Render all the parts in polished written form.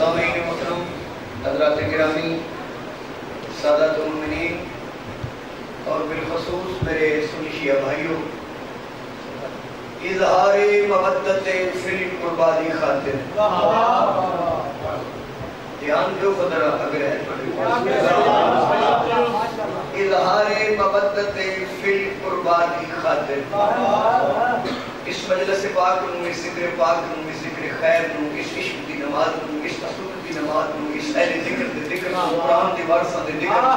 سامعین محترم، حضرات گرامی، سادات المؤمنین اور بالخصوص میرے سنی شیعہ بھائیوں، اظہار مودت فی القربانی خاطر دھیان دو خدرہ اگر ہے اظہار مودت فی القربانی خاطر اس مجلس پاک نو، اس ذکر پاک نو، اس ذکر خیر نو، اس عشق دی نماز نو، اس رسول دی نماز نو، اس اہل ذکر دی ذکر نو، قرآن دی وارثاں دی ذکر نو،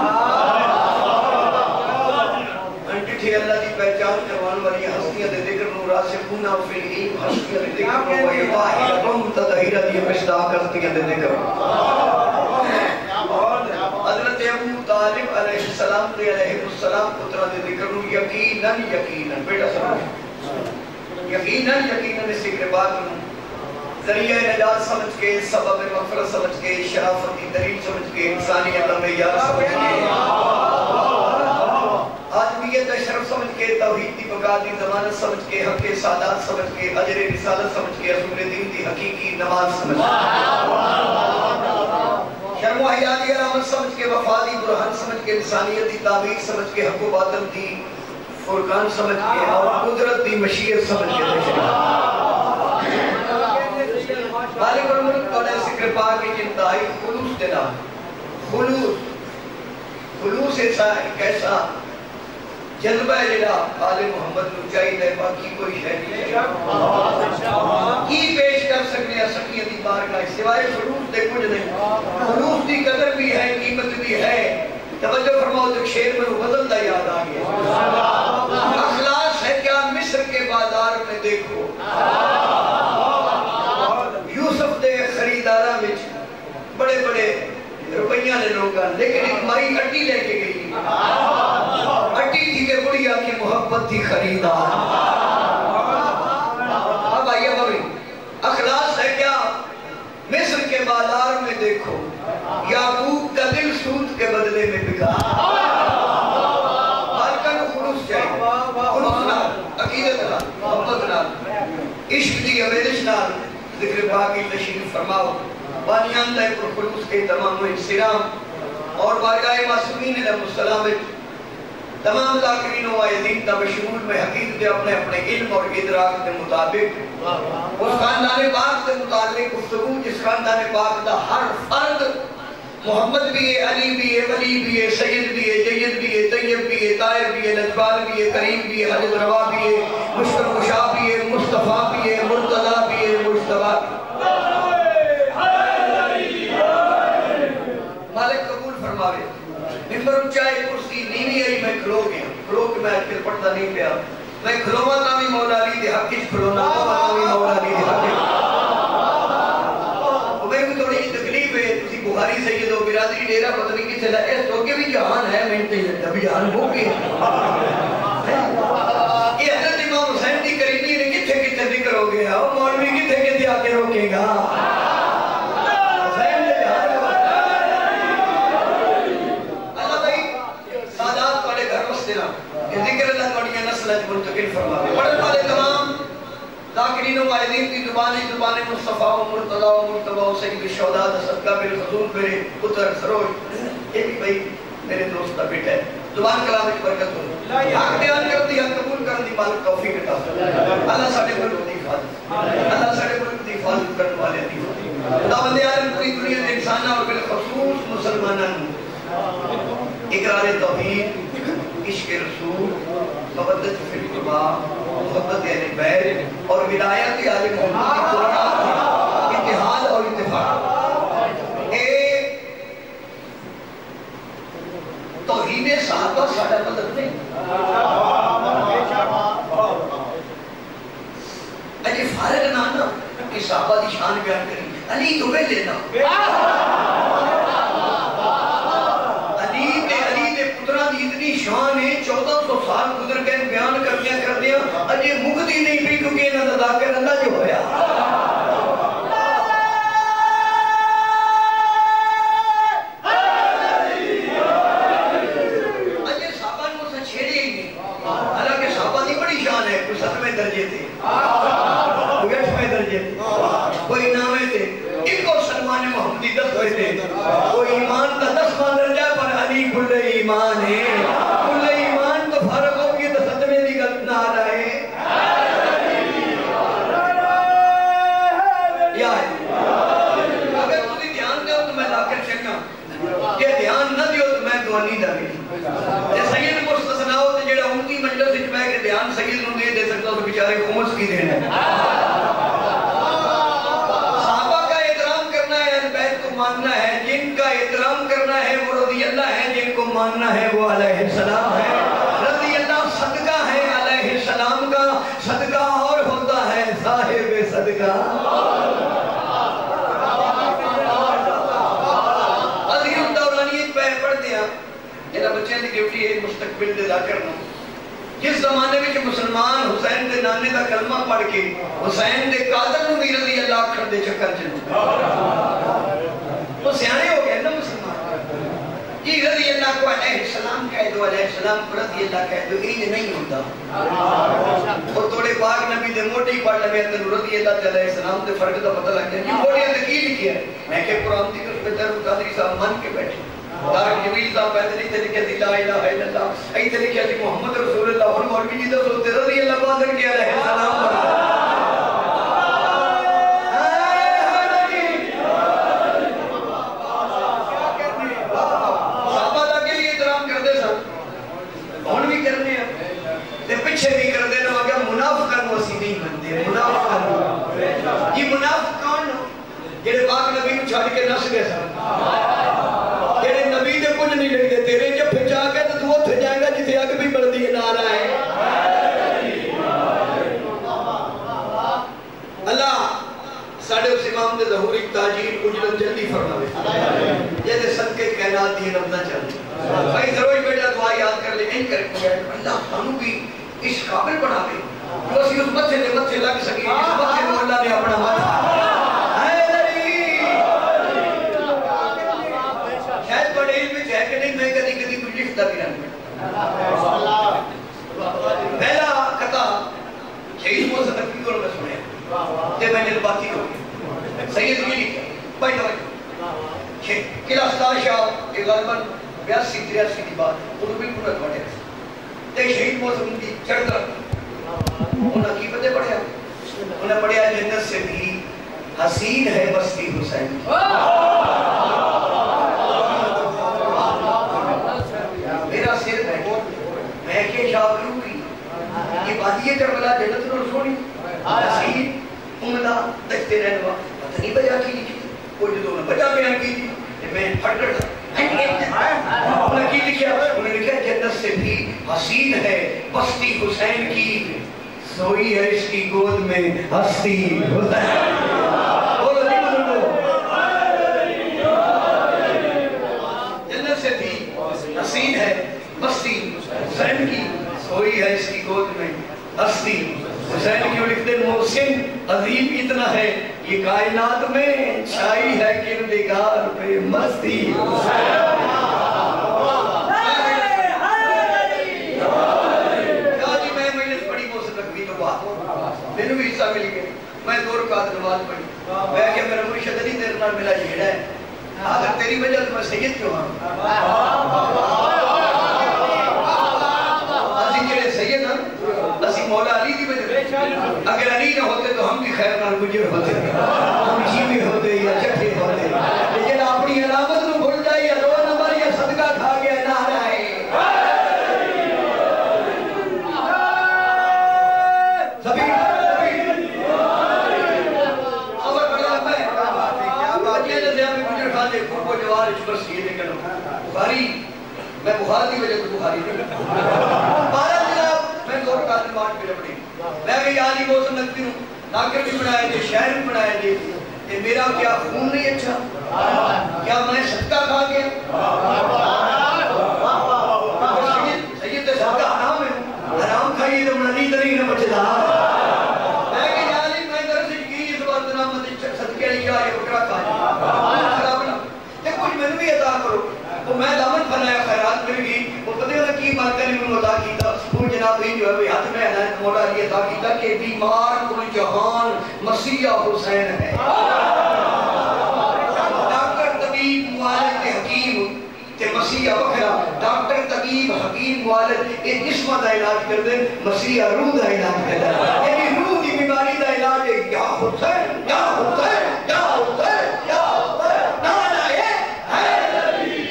انٹٹھی اللہ دی پہچان کروان والی ہستیاں دے ذکر نو، راسخون فی العلم ہستیاں دے ذکر نو، وَإِبَاحِلَكُمْ تَطْهِيرَ دی مشتاق ہستیاں دے ذکر نو۔ حضرت ابو طالب علیہ السلام دے علیہ السلام پترہ دے ذکر نو، یقیناً یقیناً بیٹا سمجھ، یقیناً اس ذکر پاک نو ذریعہ نجات سمجھ کے، سبب مغفرت سمجھ کے، شرافت کی دلیل سمجھ کے، انسانیت کا معیار سمجھ کے، آدمیت شرف سمجھ کے، توحید کی بقا کی ضمانت سمجھ کے، حق سعادت سمجھ کے، اجر رسالت سمجھ کے، رسول دین کی حقیقی نماز سمجھ کے، شرم و حیا کی علامت سمجھ کے، وفادی برہان سمجھ کے، انسانیت کی تعبیر سمجھ کے، حق و باطل کی فرقان سمجھ کے، اور قدرت دی مشیت سمجھ کے مالک الملک توڑے ذکر پاک کی انتہائی خلوص دینا، خلوص ایسا جذبہ جڑا آل محمد نو چاہیے، باقی کوئی شے نہیں کی پیش کر سکنے سکیہ دی بارگاہ سوائے خلوص دے کچھ نہیں۔ خلوص دی قدر بھی ہے، قیمت بھی ہے۔ توجہ فرماؤ تو شیر میں غزل دا یاد آ گیا، اخلاص ہے کیا مصر کے بازار میں دیکھو، یوسف دے خریدارہ وچ بڑے بڑے روپیاں لے لوگا، لیکن ایک مائی اٹی لے کے گئی، اٹی تھی کہ بڑیا کی محبت تھی خریدار۔ اب آئیے بابی، اخلاص ہے کیا مصر کے بازار میں دیکھو، یعقوب کا دل سود کے بدلے میں بکا۔ مالکن خلوص چاہیے، خلوص نال، عقیدت نال، محبت نال، عشق دی عبیدش نال ذکر باقی تشریف فرماؤ۔ بانیان دے پر خلوص کے تمام و انسرام اور بارگاہ معصومین علیہ السلام تمام ذاکرین و عائدین تا بشمول میں حقیقت اپنے علم اور ادراک کے مطابق اس خاندان پاک سے متعلق گفتگو جس خاندان پاک دا ہر فرد محمد بھی ہے، علی بھی ہے، ولی بھی ہے، سید بھی ہے، جید بھی ہے، طیب بھی ہے، طاہر بھی ہے، لجبال بھی ہے، کریم بھی ہے، حجب روا بھی ہے، مشکل مشاہ بھی ہے، مصطفیٰ بھی ہے، مرتضیٰ بھی ہے، مجتبیٰ بھی ہے۔ مالک قبول فرماوے، ممبر اونچائے کرسی نیوی آئی میں کھلو گیا، کھلو کہ میں اکل پڑھتا نہیں پیا، میں کھلوما تامی مولا علی دے حق کچھ کھلونا تامی مولا علی دے حق کچھ۔ میں بھی تھوڑی تکلیف ہے، تسی بخاری سید و برادری ڈیرہ پتنی کی چلا اس تو کہ بھی جہان ہے، میں انتے ابھی جہان ہو گئی ہے۔ یہ حضرت امام حسین دی کریمی نے کتھے کتھے ذکر ہو گیا، اور مولوی کتھے کتھے آکے روکے گا۔ ذکر اللہ توڑیاں نسلت منتقل فرماوے۔ پڑھن والے تمام ذاکرین و قائدین کی زبان مصطفیٰ و مرتضیٰ و مرتبہ و سید الشہداء صدقہ بالخصوص میرے پتر سروج، یہ بھی بھائی میرے دوست کا بیٹا ہے، زبان کلام کی برکت ہو، حق بیان کر دی، حق قبول کر دی، مالک توفیق عطا فرمائے۔ اللہ ساڑھے ملک دی حفاظت، اللہ ساڑھے ملک دی حفاظت کرنے والے دی خداوند عالم پوری دنیا کے انسانوں اور بالخصوص مسلمانوں اقرار توحید، عشق رسول، مودت فی القربہ، محبت اہل بیت اور ولایت آل محمد کی پورا اتحاد اور اتفاق۔ توحید صحابہ ساڑھا مدد نہیں، اجھے فارغ نانا کہ صحابہ دی شان بیان کری، علی تو بے لینا، شان ہے 1400 سال گزر گئے بیان کر دیا اجے مکتی نہیں بھی کیونکہ انہاں دا ذاکر اللہ جو ہویا۔ اجے صحابہ نے اسے چھیڑے ہی نہیں، حالانکہ صحابہ دی بڑی شان ہے، کوئی 7ویں درجے تھے، کوئی 8ویں درجے تھے، کوئی 9ویں تھے، ایک اور سلمان محمدی دی 10 بجے وہ ایمان کا 10واں درجہ پر علی کل ایمان ہے کل ایمان تو فرق ہوگی تو صدمے دی گل نہ آ رہا ہے یا اگر تسی دھیان دے تو میں لا کر چکا کہ دھیان نہ دیو تو میں دوانی دا گئی تے سید مستثنا ہو تے جڑا ان کی مجلس وچ بیٹھ کے دھیان سید نوں دے سکتا تو بیچارے کو خمس کی دینا ہے ماننا ہے جن کا احترام کرنا ہے وہ رضی اللہ ہے جن کو ماننا ہے وہ علیہ السلام ہے رضی اللہ صدقہ ہے علیہ السلام کا صدقہ اور ہوتا ہے صاحب صدقہ عظیم دورانیت پہ پڑھتے ہیں یہ بچے کی ڈیوٹی ہے مستقبل دے دا کرنا جس زمانے میں مسلمان حسین دے نانے دا کلمہ پڑھ کے حسین دے قاتل نو بھی رضی اللہ کر دے چکر چلو وہ سیانے ہو گئے نا مسلمان جی رضی اللہ کو علیہ السلام کہہ دو علیہ السلام کو رضی اللہ کہہ دو یہ نہیں ہوتا اور توڑے پاک نبی دے موٹی پڑھ لگے اندر رضی اللہ علیہ السلام دے فرق دا پتہ لگ جائے یہ موٹی اندر کی لکھی ہے میں کہ قرآن دی کر بہتر قادری صاحب من کے بیٹھے دار جبیل صاحب پہتے نہیں لکھے تھی لا الہ الا اللہ ایتے لکھے تھی محمد رسول اللہ اور مولوی جی دا سوتے رضی اللہ قادر کے علیہ السلام پیچھے بھی کر دینا مگر منافقان وسی نہیں بنتے منافقان یہ منافق کون جڑے پاک نبی کو چھاڑ کے نس گئے سن جڑے نبی دے کچھ نہیں لکھتے تیرے جب پھچا کے تو وہ تھے جائے گا جسے اگ بھی بڑھ دیے نعرہ ہے اللہ ساڑھے اس امام دے ظہوری تاجیر اجلت جلدی فرماوے جیسے صدقے کائنات دیئے نبنا چاہتے بھائی ضرور بیٹا دعا یاد کر لے نہیں کر کے اللہ ہم بھی اس قابل بنا دے وہ اسی اس بچے نے بچے لگ سکی اس بچے نے اللہ نے اپنا مات شاید بڑے علم میں ہے کہ نہیں میں کدی کدی کچھ لکھتا بھی رہا پہلا قطع شہید موسیٰ تقریب کو میں سنے تے میں نے باتی ہو گئی سید کی لکھا بھائی توجہ قلعہ ستاشا کے غالباً 82-83 کی بات وہ بالکل رکھ بڑھے تے شہید موسم کی چڑھ رکھ انہاں کی بتے پڑھیا انہاں پڑھیا جنت سے بھی حسین ہے بستی حسین میرا سر میں کہ شاہ روحی یہ بادی کربلا جنت نور سونی حسین عمدہ دکھتے رہنے وقت پتہ نہیں بجا کی لکھی کوئی جو نے بجا بیان کی تھی میں پھٹ کر تھا انہوں نے کی لکھیا انہوں نے لکھا جنت سے بھی حسین ہے بستی حسین کی سوئی ہے اس کی گود میں ہستی حسین بولو نہیں بولو جنت سے بھی حسین ہے بستی حسین کی سوئی ہے اس کی گود میں ہستی حسین کیوں لکھتے محسن عظیم اتنا ہے یہ کائنات میں چھائی ہے کردگار پہ مستی میں نے بھی حصہ مل گئے میں 2 رکعت نماز پڑھی میں کہ میرا مرشد علی تیرے نال ملا جھیڑا ہے اگر تیری وجہ تو میں سید کیوں ہاں اسی جڑے سید ہیں اسی مولا علی دی وجہ اگر علی نہ ہوتے تو ہم بھی خیر نال گزر ہوتے ہم جیوے ہوتے یا چٹھے ہوتے لیکن اپنی علامت نو بھول جائے یا 2 نمبر یا صدقہ کھا گیا نہ رہے بخاری میں بخاری دی وجہ کو بخاری نہیں بارہ جناب میں 2 رکعت نماز پڑھ پڑھی میں کہ علی موسم لگتی ہوں ناکر بھی بنائے تھے شہر بھی بنائے تھے کہ میرا کیا خون نہیں اچھا کیا میں صدقہ کھا گیا سید صدقہ حرام ہے حرام کھائیے تو منی تری نہ بچدا میں کہ علی میں درس کی اس بات نام صدقے نہیں کیا یہ بکرا کھا کچھ میں بھی عطا کرو تو میں دامن بنایا خیرات مل گئی وہ پتہ ہے کی بات کرنے میں عطا کیتا وہ جناب ہی جو ہے ہاتھ میں عنایت مولا علی عطا کیتا کہ بیمار کل جہان مسیح حسین ہے ڈاکٹر طبیب حکیم والد یہ جسم کا علاج کر دیں مسیح روح کا علاج کر دیں یعنی روح کی بیماری کا علاج ہے یا حسین یا حسین یا حسین یا حسین نعرہ حیدری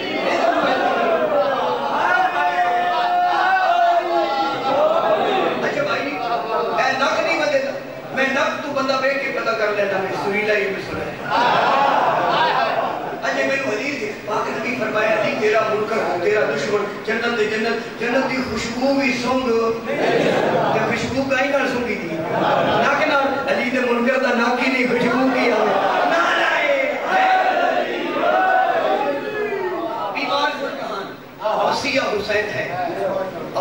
اچھا بھائی میں نک نہیں بدلتا میں نک تو بندہ بیٹھ کے پتہ کر لیتا میں سریلا یہ بھی سنا ہے اجے میرے حدیث پاک نبی فرمایا علی تیرا منکر تیرا دشمن جنت جنت دی خوشبو بھی سونگ تے خوشبو کہیں نہ سونگی تھی ناک نہ علی دے منکر دا ناک ہی نہیں خوشبو کی آوے نعرہ حیدری بیمار پر کہاں مسیح حسین ہے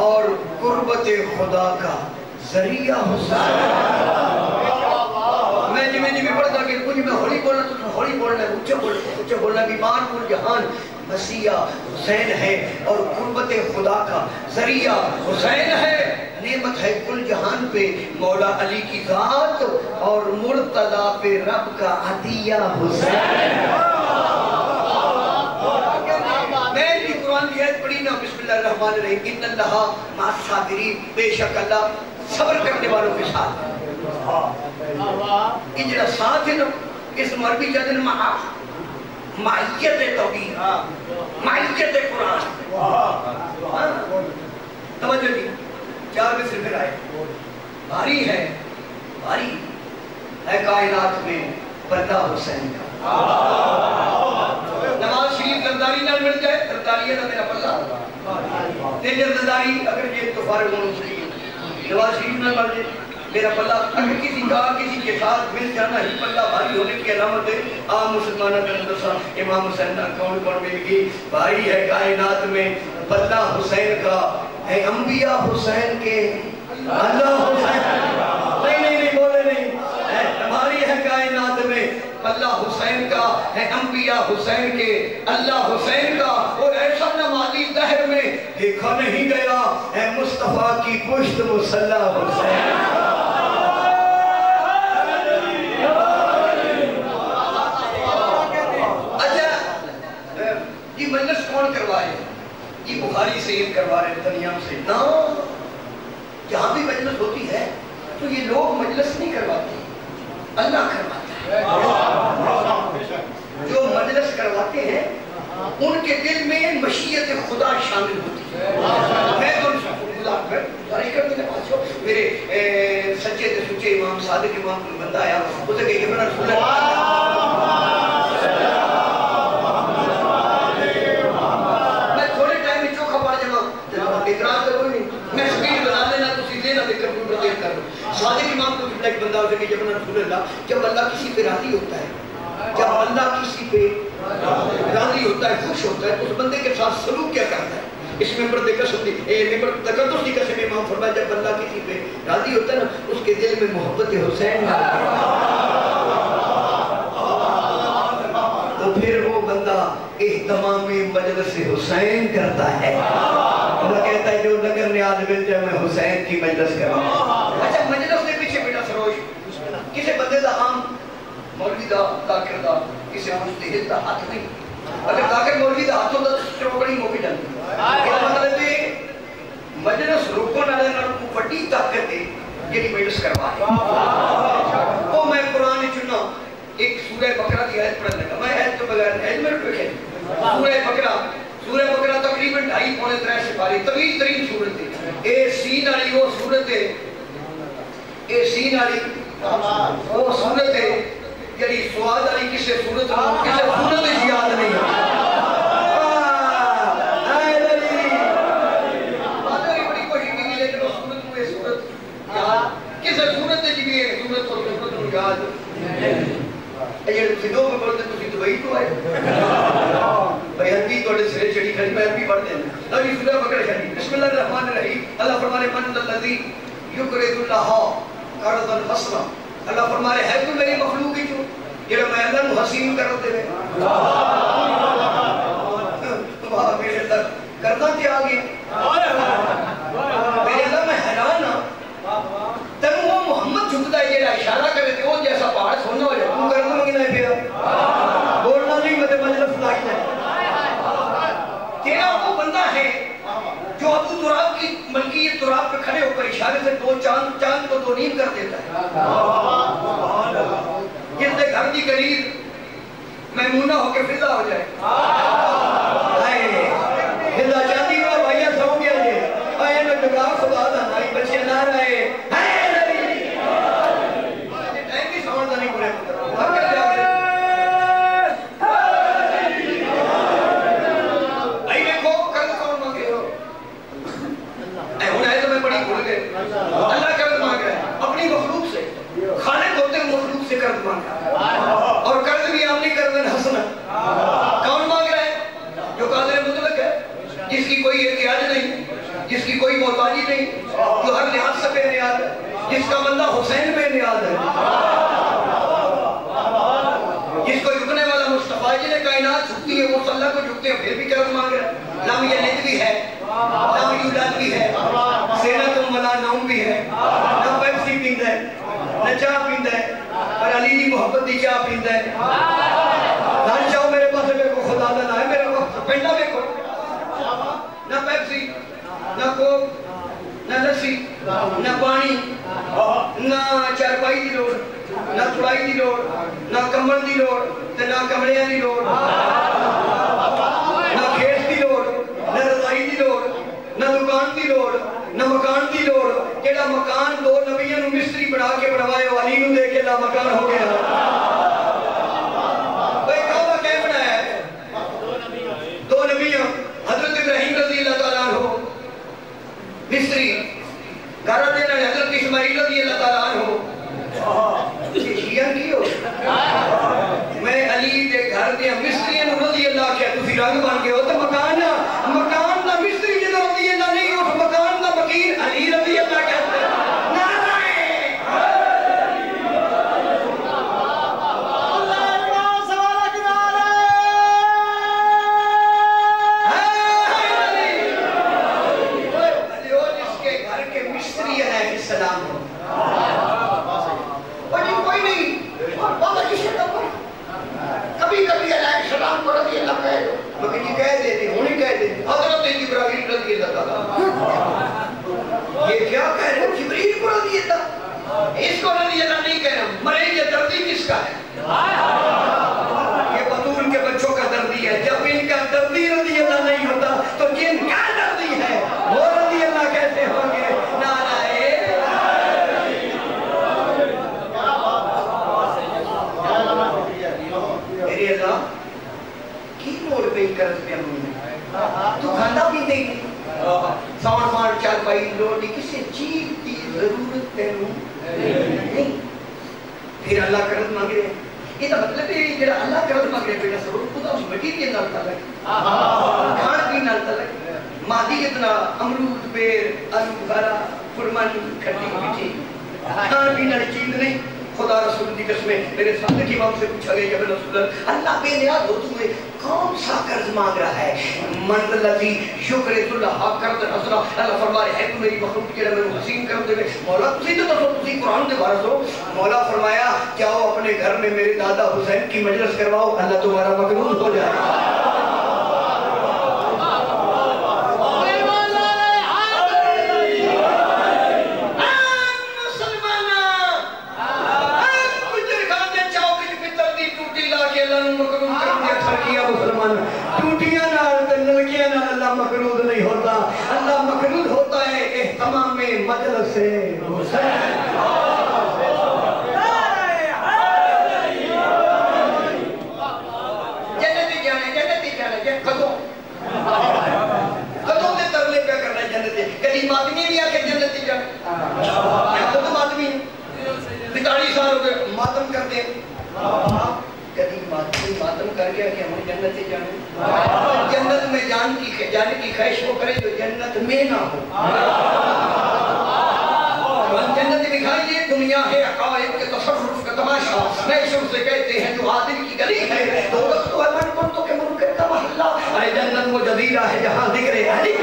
اور قربت خدا کا ذریعہ حسین میں جی پڑھتا کہ کچھ میں ہولی بولنا تو ہولی بولنا ہے اچھا بولنا بیمار پر جہان مسیح حسین ہے اور قربت خدا کا ذریعہ حسین ہے نعمت ہے کل جہان پہ مولا علی کی ذات اور مرتضی پہ رب کا عطیہ حسین میں بھی قرآن کی آیت پڑھی نا بسم اللہ الرحمن الرحیم ان اللہ مع الصابرین بے شک اللہ صبر کرنے والوں کے ساتھ یہ جڑا ساتھ ہے نا اس مربی جاتے ہیں معیت توحید معیت قرآن توجہ جی چار میں پھر آئے بھاری ہے کائنات میں بندہ حسین کا نماز شریف زرداری نہ مل جائے زرداری ہے نا میرا پلہ تیجر زرداری اگر یہ تو فارغ ہونا چاہیے نماز شریف نہ مل جائے میرا پلہ اگر کسی کا کسی کے ساتھ مل جانا ہی پلہ بھاری ہونے کی علامت ہے عام مسلمانہ کا اندسا امام حسین کون مل گئی بھائی ہے کائنات میں پلہ حسین کا ہے انبیاء حسین کے اللہ حسین نہیں بولے نہیں ہماری ہے کائنات میں پلہ حسین کا ہے انبیاء حسین کے اللہ حسین کا اور ایسا نمازی دہر میں دیکھا نہیں گیا ہے مصطفیٰ کی پشت مسلح حسین یہ مجلس کون کروائے یہ بخاری سے یہ کروا رہے تنیام سے نا جہاں بھی مجلس ہوتی ہے تو یہ لوگ مجلس نہیں کرواتے اللہ کرواتا ہے جو مجلس کرواتے ہیں ان کے دل میں مشیت خدا شامل ہوتی ہے میں تو میرے سچے سے سچے امام صادق امام کو بندہ آیا اسے کہ یہ بنا رسول میں تھوڑے ٹائم میں چوکھا پڑ جانا اعتراض کرو نہیں میں سپیڈ بنا لینا تو سیدھے نہ دیکھ کر کوئی پرتیل کر لو صادق امام کو ایک بندہ ہوتا ہے کہ جب رسول اللہ جب اللہ کسی پہ راضی ہوتا ہے جب اللہ کسی پہ راضی ہوتا ہے خوش ہوتا ہے اس بندے کے ساتھ سلوک کیا کرتا ہے اس میں پر دیکھا سکتی ممبر تقدس کی قسم امام فرمایا جب اللہ کسی پہ راضی ہوتا ہے نا اس کے دل میں محبت حسین تو پھر وہ بندہ اہتمام مجلس حسین کرتا ہے وہ کہتا ہے جو نگر نیاز مل جائے میں حسین کی مجلس کراؤں اچھا مجلس کے پیچھے بیٹا سروش کسی بندے دا عام مولوی دا تاکر دا کسی مجتہد دا ہاتھ نہیں اگر تاکر مولوی دا ہاتھ ہوتا تو چوکڑی موقع جانتی یہ مطلب ہے مجلس روکن والے کو بڑی طاقت ہے یہ مجلس کروا ہے وہ میں قرآن چنا ایک سورہ بقرہ کی آیت پڑھنے لگا میں آیت تو بغیر آیت میں رکھے سورہ بقرہ تقریباً 2.5-3 سپارے طویل ترین سورت ہے اے سین والی وہ سورت ہے اے سین والی وہ سورت ہے یعنی سواد والی کسی سورت یاد نہیں ہے اگر تسی دو میں پڑھتے تسی دبئی تو آئے بھائی حدی تو اڈے سرے چڑی کھڑی میں بھی پڑھتے ہیں ابھی سورہ بقرہ شریف بسم اللہ الرحمن الرحیم اللہ فرمانے من الذی یقرض اللہ قرضا حسنا اللہ فرمانے ہے تو میری مخلوق ہی جو جڑا میں اللہ نو حسین کر دے واہ میرے اللہ کرنا کیا آگے میرے اللہ میں حیران ہاں تن وہ محمد جھکتا ہے جڑا اشارہ کرے تے وہ جیسا پہاڑ سونا ہو جائے تو کرنا منگنا ہے پیا بولنا نہیں مجھے مجلس لائی ہے تیرا وہ بندہ ہے اشارے سے دو چاند کو دو نیم کر دیتا ہے. جس نے گھر کی قریب میمونہ ہو کے فضا ہو جائے. فضا چاندی ہوا بھائیہ سو گیا جی آئے میں ٹکا خدا دا نائی بچے نہ رہے ٹائم کی سمجھتا نہیں پڑے بھائی دیکھو قرض کون مانگے ہو ہونا ہے تو میں بڑی بھول گئے. اللہ قرض مانگ رہا ہے اپنی مخلوق سے. خالق ہوتے ہیں مخلوق سے قرض مانگ رہا ہے اور قرض بھی عام نہیں قرض حسنہ. کون مانگ رہا ہے؟ جو قادر مطلق ہے, جس کی کوئی احتیاج نہیں, جس کی کوئی محتاجی نہیں, جو ہر لحاظ سے بے نیاز ہے, جس کا بندہ حسین بے نیاز ہے, جس کو جھکنے والا مصطفیٰ جنہیں کائنات جھکتی ہے وہ صلی اللہ کو جھکتے ہیں پھر بھی قرض مانگ رہا ہے. لم یلد بھی ہے, لم یولد بھی ہے, سینۃ ولا نوم بھی ہے, نہ پیپسی پیندا ہے نہ چاہ پیندا ہے, پر علی دی محبت دی چاہ پیندا ہے. نہ چاہو میرے پاس کو خدا دا نہ ہے میرے کو پیندا دیکھو نہ پیپسی نہ کوک نہ لسی نہ پانی نہ چارپائی دی لوڑ نہ تھوڑائی دی لوڑ نہ کمبل دی لوڑ نہ کمڑیاں دی لوڑ نہ کھیت دی لوڑ نہ رضائی دی لوڑ نہ دکان دی لوڑ نہ مکان دی لوڑ. کیڑا مکان دو نبیوں نو مستری بنا کے بنوائے والی نو دے کے لا مکان ہو گیا. بھائی کعبہ کیا بنایا ہے؟ دو نبیوں حضرت ابراہیم رضی اللہ تعالیٰ عنہ مصری, گھر دینا حضرت اسماعیل رضی اللہ تعالیٰ عنہ. یہ شیعہ کی ہو میں علی دے گھر دیا مصری رضی اللہ کیا تسی رنگ بن کے ہو تو مکان دا مصری جدہ رضی اللہ نہیں ہو تو مکان دا مکین علی رضی اللہ کہتے ہیں. یہ کیا کہہ رہے ہیں جبریل کو رضی اللہ, اس کو رضی اللہ نہیں کہہ رہا. مرے یہ دردی کس کا ہے؟ یہ بطول کے بچوں کا دردی ہے. جب ان کا دردی رضی اللہ نہیں ہوتا تو جن کا دردی ہے وہ رضی اللہ کہتے ہوں گے. میرے اللہ کی موڑ پہ ہی قرض پہ ہمیں تو کھانا بھی دے گی ساؤنڈ مار چال پائی لوٹی کسی چیز کی ضرورت نہیں. پھر اللہ قرض مانگ رہے ہیں. یہ تو مطلب ہے جڑا اللہ قرض مانگ رہے بیٹا ضرور خدا اس مٹیریل نال تعلق, کھان پین نال تعلق, مادیت نال, امرود پیر آلو بخارا خرمانی کھٹی میٹھی کھان پین والی چیز نہیں. خدا رسول دی قسمیں میرے سامنے کی امام سے پوچھا گیا جب رسول اللہ بے نیاز ہو تمہیں کون سا قرض مانگ رہا ہے؟ من الذی یقرض اللہ قرضا حسنا. اللہ فرما رہے ہے تو میری مخلوق جڑا میں حسین قرض دے مولا تسی تو دسو تسی قرآن دے وارث ہو. مولا فرمایا جاؤ اپنے گھر میں میرے دادا حسین کی مجلس کرواؤ, اللہ تمہارا مقبول ہو جائے گا. ٹوٹیاں نال تے نلکیاں نال اللہ مقرود نہیں ہوتا. اللہ مقرود ہوتا ہے اہتمام مجلس سے حسین. جنتی جانے کدوں دے ترلے پہ کرنا ہے جنتی. کدی ماتمی نہیں آ کے جنتی جانے کیا تو ماتمی ہے 45 سال ہو گئے ماتم کرتے ہیں. کدی ماتم کر گیا کہ ہمیں جنت سے جانے. جنت میں جانے کی خواہش وہ کرے جو جنت میں نہ ہو. ہم جنت دکھائی دے دنیا ہے عقائد کے تصرف کا تماشا. نئے شروع سے کہتے ہیں جو عادل کی گلی ہے تو رستو ہے من کنتوں کے منکر کا محلہ. ارے جنت وہ جزیرہ ہے جہاں ذکر علی.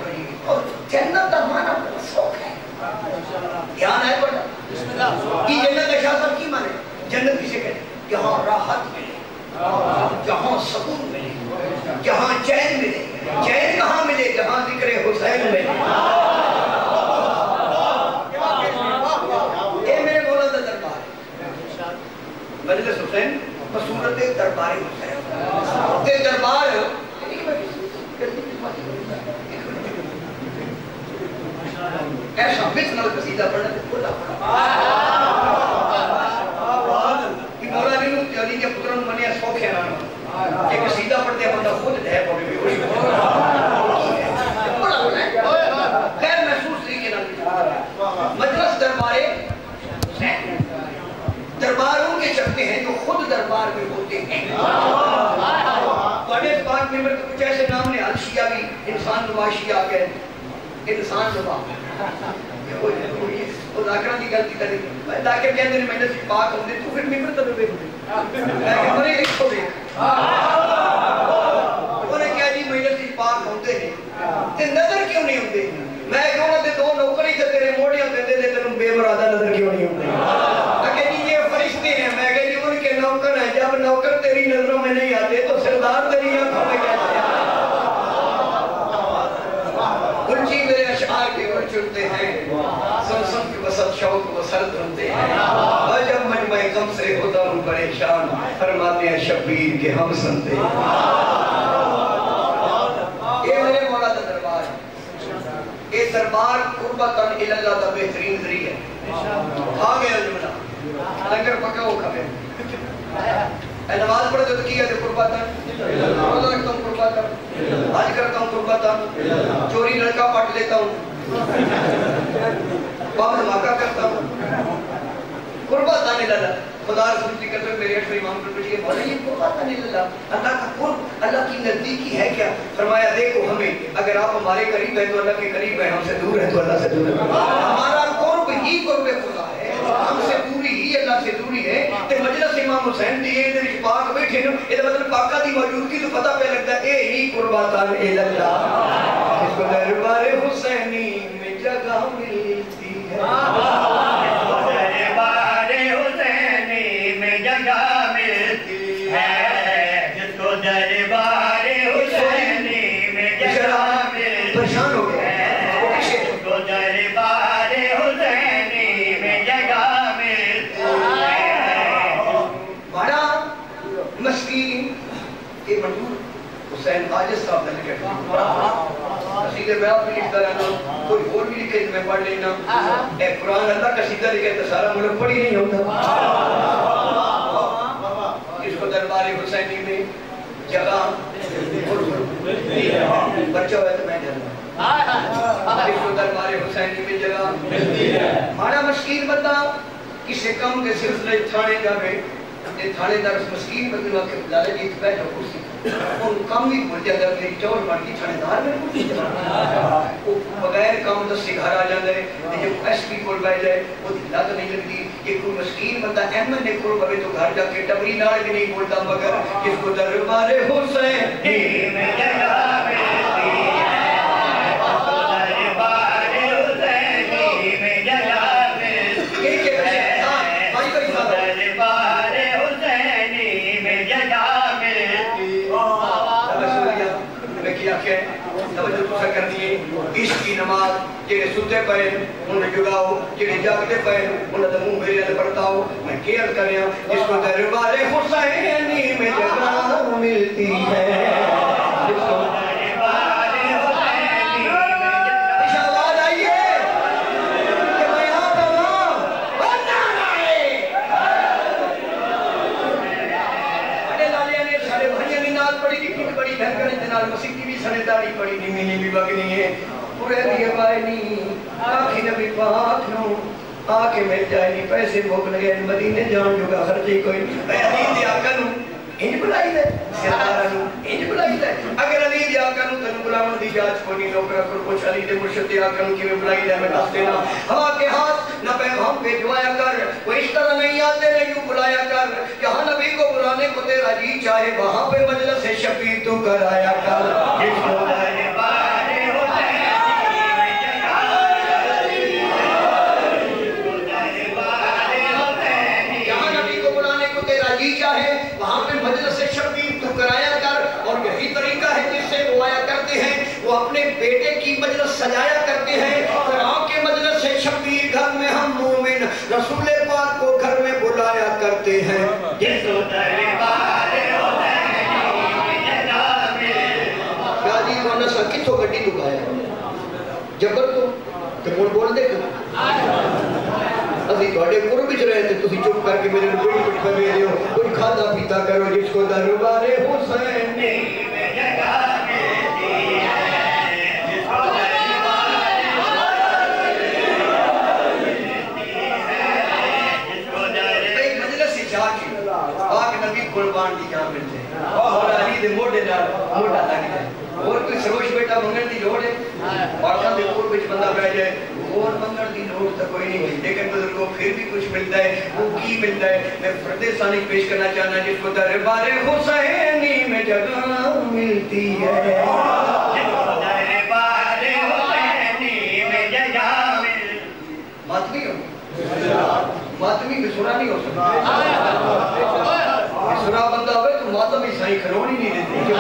بڑی اور جنت کا معنی بڑا شوق ہے دھیان ہے بڑا کہ جنت کا شاہ صاحب کی مانے جنت کسے کہتے ہیں جہاں راحت ملے جہاں سکون ملے جہاں چین ملے چین کہاں ملے جہاں ذکر حسین ملے یہ میرے مولا دا دربار ہے مجلس حسین بصورت دربار حسین تے دربار ایسا بسنال قصیدہ پڑھنا تے کھلا کہ مولا نے علی کے پتروں منیا سوکھے نہ کہ قصیدہ پڑھتے ہیں بندہ خود ہے پڑھے بھی ہوئی خیر محسوس نہیں کہ مجلس دربارے درباروں کے چکتے ہیں جو خود دربار میں ہوتے ہیں بڑے اس بات میں کچھ ایسے نام نے الشیعہ بھی انسان نما شیعہ کے انسان نما وہ ذاکرہ کی غلطی کریں گے ذاکر کہتے ہیں میں سے پاک ہوں تو پھر ممبر تب بے لیکن مرے ایک کو دیکھ انہوں نے کہا جی میں سے پاک ہوتے ہیں تے نظر کیوں نہیں ہوتے میں کہوں تے دو نوکری تے تیرے موڑیاں دے دے تینوں بے مرادہ نظر کیوں نہیں ہوتے کہ جی یہ فرشتے ہیں میں کہا جی ان کے نوکر ہیں جب نوکر تیری نظروں میں نہیں آتے تو سردار تیری آنکھوں میں کیسے گلچی میرے اشعار کے گل چڑتے ہیں سن کے وسط شوق و سرد رہتے ہیں اور جب مجمع غم سے ہوتا ہوں پریشان فرماتے ہیں شبیر کے ہم سنتے ہیں یہ میرے مولا دا دربار ہے یہ دربار قربتاً اللہ دا بہترین ذریعہ ہے آگے الجملہ لنگر پکا ہو کھبے نماز پڑھتے تو کیا ہے قربتاً روزہ رکھتا ہوں قربتاً حج کرتا ہوں قربتاً چوری لڑکا پاٹ لیتا ہوں باب دھماکہ کرتا ہوں قربتاً اللہ خدا رسول کی قدر میرے اٹھویں امام پر پوچھئے مولا یہ قربتاً اللہ اللہ کا قرب اللہ کی نزدیکی ہے کیا فرمایا دیکھو ہمیں اگر آپ ہمارے قریب ہیں تو اللہ کے قریب ہیں ہم سے دور ہیں تو اللہ سے دور ہے ہمارا قرب ہی قرب خدا ہے ہم سے دوری ہی اللہ سے دوری ہے تے مجلس امام حسین دی یہ دل پاک بیٹھے نا یہ مطلب پاکہ دی موجودگی تو پتہ پہ لگتا ہے اے ہی قربتاً اللہ اس کو دربار حسینی میں جگہ ملتی ہے دربار حسینی میں جگہ ملتی ہے جس کو دربار حسینی میں جگہ ملتی پریشان ہو گیا جس کو دربار حسینی میں جگہ ملتی ہے بڑا مسکین یہ منظور حسین عاجز صاحب نے لکھا قصیدے میں آپ بھی لکھتا رہنا کوئی اور بھی لکھے تو میں پڑھ لینا اے قرآن اللہ قصیدہ لکھے تو سارا ملک پڑھی نہیں ہوتا اس کو دربار حسینی میں جگہ بچہ ہوئے تو میں جانا اس کو دربار حسینی میں جگہ مانا مسکین بندہ کسی کم کے سلسلے تھانے جا گئے تھانے دار مسکین بندے وہاں کے لالے جی بیٹھو کرسی ان کام بھی بھول جاتا ہے چور بڑھ کی تھانے دار میں کرسی وہ بغیر کام دس سے گھر آ جاتا ہے جب ایس پی کول بیٹھ جائے وہ دلہ تو نہیں لگتی کہ کوئی مسکین بندہ احمد نے کول بھے تو گھر جا کے ڈبری نال بھی نہیں بولتا مگر جس کو دربار حسین میں جگہ ملتی ہے دربار حسین میں جگہ ملتی ہے توجہ تسا کر دیئے عشق کی نماز جنہیں ستے پہے انہیں جگاؤ جنہیں جاگتے پہے انہیں دموں میرے لئے پڑھتاؤ میں کیئر کریا جس کو دربار حسینی میں جگہ ملتی ہے جس کو دربار حسینی میں جگہ اس آواز آئیے کہ میں یہاں تمام بننا رہے بڑے لالیاں نے سارے بھائیاں نے ناز پڑھی لکھی بڑی بہنکر جنال مسیح کی بھی سنداری پڑی نہیں مینی بھی بگنی ہے پورے دیئے بائے نہیں آکھی نبی پاک نو آکے مل جائے نہیں پیسے بھوک لگے مدینے جان جو گا خرچے کوئی اے علی دی آقا نو انج بلائی دے سردارہ نو انج بلائی دے اگر علی دی آقا نو تنو بلاون دی جاج کو نہیں نوکرہ کر پوچھ علی دی مرشد دی آقا نو کی میں بلائی دے میں دست دینا ہوا کے ہاتھ نہ پیغام پہ جوایا کر وہ اس طرح نہیں آتے نہیں یوں بلایا کر جہاں نبی کو بلانے کو تیرا جی چاہے وہاں پہ مجلس شفیع تو کرایا کر جس کو دربار حسین جبر تو مڑ بول دے اسی تھوڑے قرب وچ رہے تے تسی چپ کر کے میرے نوں بڑی کچھ کرے دیو کوئی کھادا پیتا کرو جس کو دربار حسین میں جگہ ملتی ہے جس کو قربان دی جان مل جائے اور علی دے موڑے موڑا لگ جائے اور کوئی سروش بیٹا منگن دی لوڑ ہے پاکاں دے اور کچھ بندہ بیٹھ جائے اور منگن دی لوڑ تو کوئی نہیں ہوئی لیکن بزرگوں پھر بھی کچھ ملتا ہے وہ کی ملتا ہے میں فرد ثانی پیش کرنا چاہنا جس کو دربار حسینی میں جگہ ملتی ہے جس کو دربار حسینی میں جگہ ملتی ماتمی ہو ماتمی بسورا نہیں ہو سکتا سنا بندہ ہوئے تو ماتم ہی صحیح کھرونی نہیں دیتی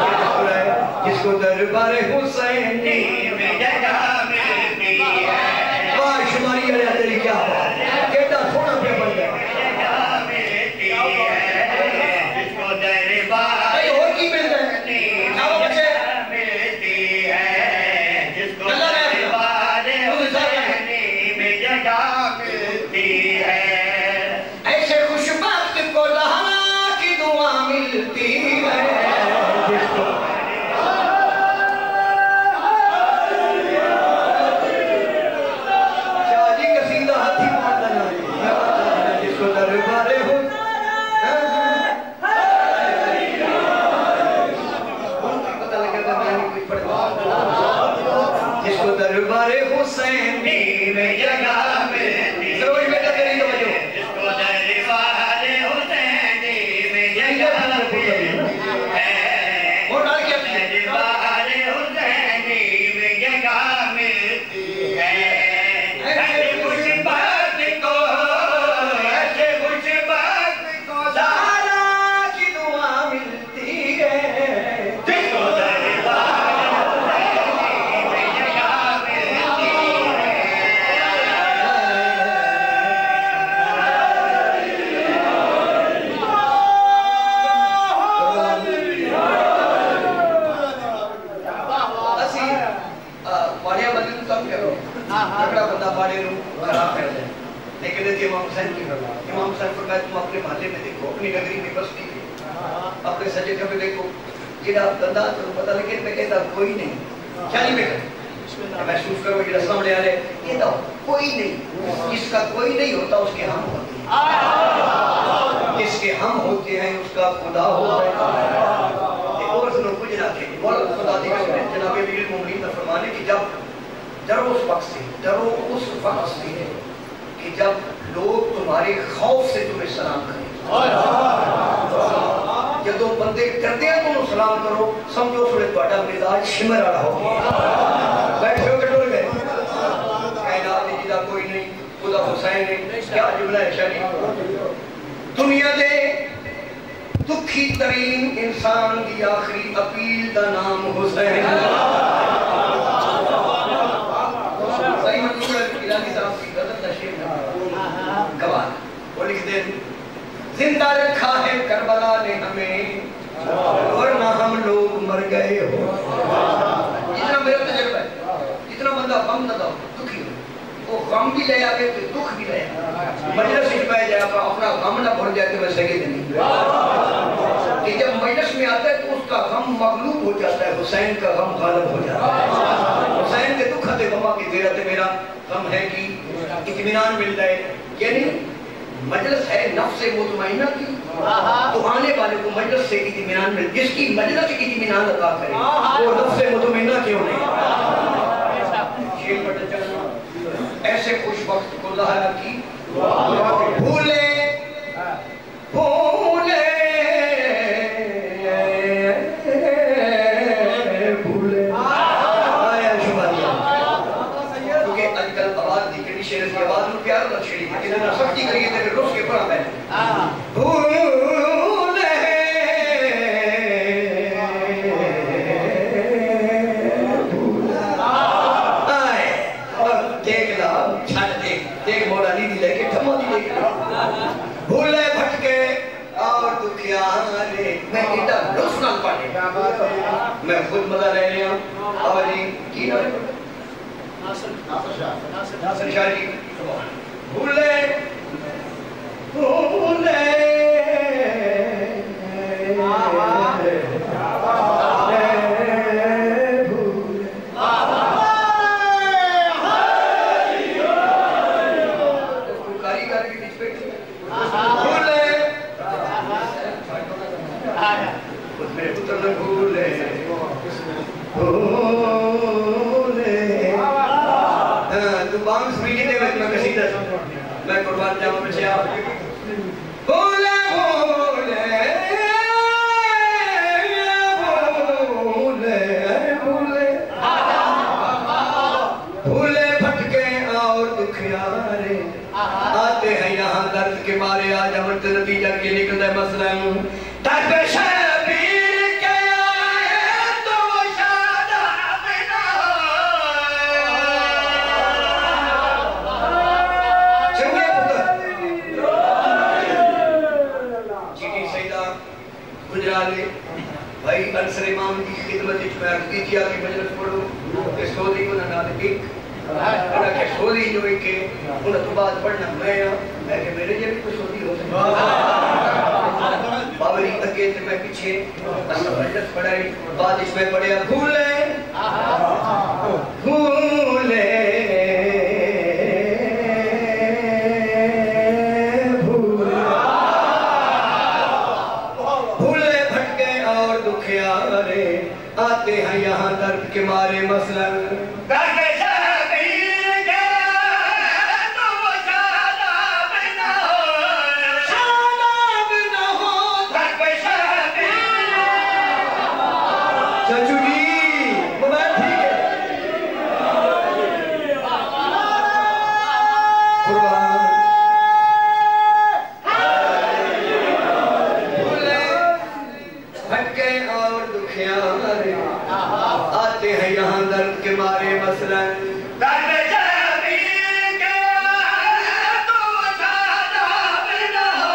جس کو دربار حسینی میں جگہ ملتی ہے واہ شماری علیہ تیری کیا بات کہتا سونا پہ بن گیا جگہ ملتی ہے جس کو دربار اور کی مل جائے جاؤ بچے ملتی ہے جس کو دربار حسینی میں جگہ ملتی ہے ایسے خوش بخت کو لہنا ملتی ہے جس کو شاہجی قصیدہ ہاتھی مار دینا جس کو دربار ہو جس کو دربار حسینی میں جگہ ملتی سروش بیٹا تیری توجہ جس کو دربار حسینی میں جگہ امام حسین فرمایا تم اپنے محلے میں دیکھو اپنی نگری میں بستی میں اپنے سجے کبھی دیکھو جڑا بندہ تو پتہ لگے میں کہتا کوئی نہیں کیا نہیں میں محسوس کرو کہ سامنے آ رہے یہ تو کوئی نہیں جس کا کوئی نہیں ہوتا اس کے ہم ہوتے ہیں جس کے ہم ہوتے ہیں اس کا خدا ہوتا ہے ایک اور سنو کچھ نہ کہ مولا خدا دی کا جناب امیر المومنین کا فرمان ہے کہ جب ڈرو اس وقت سے ڈرو اس وقت سے کہ جب لوگ تمہارے خوف سے تمہیں سلام کریں جب دو بندے کرتے ہیں تم سلام کرو سمجھو تھوڑے بڑا مزاج شمر رہا ہو بیٹھے ہو کٹور گئے کائنات نے جدا کوئی نہیں خدا حسین نے کیا جملہ ہے شریف دنیا دے دکھی ترین انسان دی آخری اپیل دا نام حسین صحیح منظور الہی صاحب کی غلط نشیر گوان وہ لکھ دیں زندہ رکھا ہے کربلا نے ہمیں ورنہ ہم لوگ مر گئے ہو جتنا میرا تجربہ ہے جتنا بندہ غم نہ دو دکھی ہو وہ غم بھی لے آگے تو دکھ بھی لے مجلس میں پہ جائے اپنا غم نہ بھر جائے تو میں سید نہیں کہ جب مجلس میں آتا ہے تو اس کا غم مغلوب ہو جاتا ہے حسین کا غم غالب ہو جاتا ہے حسین کے دکھ دے غمہ کی زیرت میرا غم ہے کہ اطمینان مل جائے یعنی مجلس ہے نفس مطمئنہ کی تو آنے والے کو مجلس سے اطمینان مل جس کی مجلس کی اطمینان عطا کرے وہ نفس مطمئنہ کیوں نہیں شیل پڑھنا چاہنا ایسے خوش وقت کو ظاہرہ کی بھولے بھولے بھولے آیا شمالیہ کیونکہ آج کل آواز دی کٹی شیرز کی آواز میں پیار اللہ شریف ہے کہ سختی کریے تیرے روز کے پڑھا میں بھولے دیکھ مولا نہیں دی لے کے ٹھمہ دی لے کے بھولے بھٹکے اور دکھیانے میں ایڈا لطف نہ پڑھے میں خود مزہ رہ لیا آوازی کی نہ ناصر شاہ جی بھولے بھولے میں قربان جاؤں بچے آپ بھولے بھولے بھولے بھولے بھولے بھٹکے اور دکھیارے آتے ہیں یہاں درد کے مارے آج امرت نتیجہ کے نکلتا ہے مسئلہ تک شبیر کے آئے تو شاداب نہ بھائی انصر امام کی خدمت میں عرض کیا کہ مجلس پڑھو کہ سودی کو نہ ڈالے ایک انہاں کہ سودی جو ایک ہے انہاں تو بعد پڑھنا میں کہ میرے یہ بھی کچھ سودی ہو سکتا باوری اگے سے میں پیچھے مجلس پڑھائی بعد اس میں پڑھیا بھولے بھولے آتے ہیں یہاں درد کے مارے مثلاً درد شبیر کے تو شاداب نہ ہو شاداب نہ ہو درد شبیر چچو جی موبائل ٹھیک ہے قربان بھولے بھٹکے اور دکھیارے آتے ہیں یہاں درد کے مارے مثلاً درد شبیر کے تو شاداب نہ ہو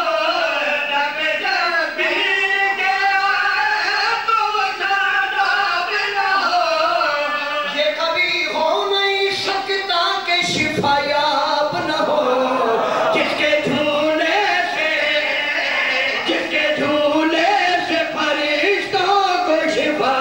درد شبیر کے تو شاداب نہ ہو یہ کبھی ہو نہیں سکتا کہ شفا یاب نہ ہو جس کے جھولے سے فرشتوں کو شفا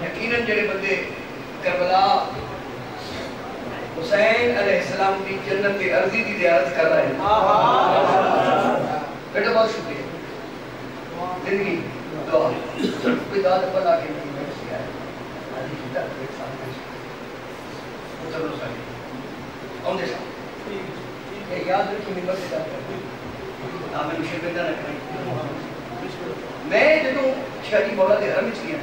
یقیناً جڑے بندے کربلا حسین علیہ السلام کی جنت عرضی کی زیارت کر رہے ہیں بیٹا بہت شکریہ زندگی دعا کوئی داد بنا کے نہیں میں سے آئے یاد رکھی ممبر سے جاتا ہے آپ میں مشکل پیدا نہ کریں میں جدوں شاہ جی مولا دے حرم وچ گیا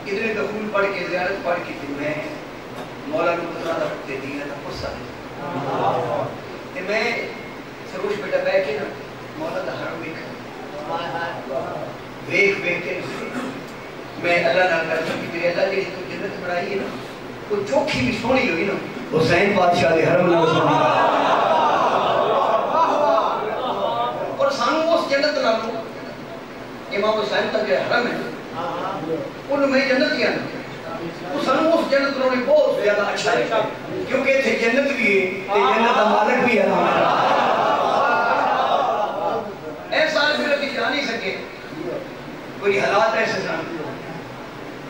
ادھر دخول پڑھ کے زیارت پڑھ کے میں مولا نو بتا رکھتے دیا تھا غصہ تے میں سروش بیٹا بیٹھ کے نا مولا دا حرم دیکھ کے میں اللہ نہ کرتا کہ میرے اللہ جی تو جنت بنائی ہے نا وہ چوکھی بھی سونی ہوئی نا حسین بادشاہ دے حرم نہ سونی اور سانو اس جنت نہ امام حسین کا جو حرم ہے انہوں میں جنت کیا نا وہ سانو اس جنت انہوں نے بہت زیادہ اچھا ہے کیونکہ تھے جنت بھی ہے جنت مالک بھی ہے ایسا آدمی رکھی جا نہیں سکے کوئی حالات ایسے سان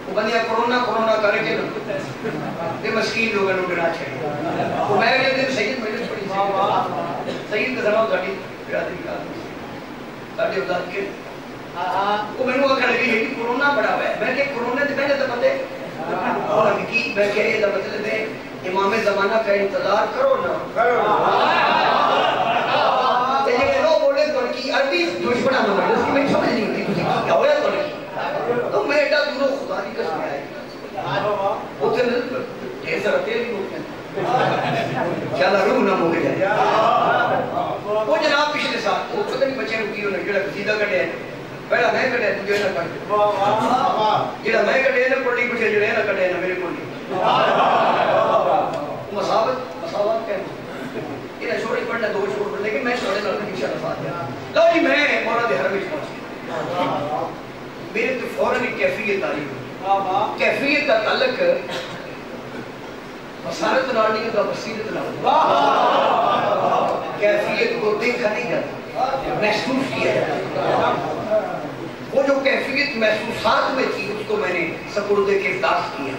وہ بندیا کرونا کر کے نا دے مسکین لوگوں نے گنا چاہیے وہ میں نے دن سید مجلس پڑھی سید کا زمان ساڑی برادری کا ساڑی اولاد کے وہ میں نے وہ کھڑے گئی کہ کرونا بڑا ہوا ہے میں کہ کرونا سے پہلے تو بندے اور حقیق میں کہ یہ مطلب ہے امام زمانہ کا انتظار کرو نا یہ لوگ بولے تو کی عربی دشمنہ میں اس کی میں سمجھ نہیں ہوتی کیا ہوا تو نہیں تو میں ایڈا دورو خدا کی قسم آئے وہ سے ایسا رہتے ہیں لوگ چلا روح نہ موگے جائے ساتھ وہ پتہ نہیں بچے کی انہوں نے قصیدہ کٹیا پہلا میں کٹیا تجھے نہ کٹ جڑا میں کٹیا نہ پڑھی کچھ جڑے نہ کٹیا نہ میرے کو نہیں مساوات کہنا یہ شور پڑھنا دو شور پڑھنے لیکن میں شور نال انشاء اللہ فاتحہ لو جی میں مولا دے حرم وچ پہنچ میرے تو فوراً ایک کیفیت آ رہی کیفیت کا تعلق بصارت نال نہیں ہوتا بصیرت نال کیفیت کو دیکھا نہیں جاتا محسوس کیا جاتا وہ جو کیفیت محسوسات میں تھی اس کو میں نے سپرد کرداس کیا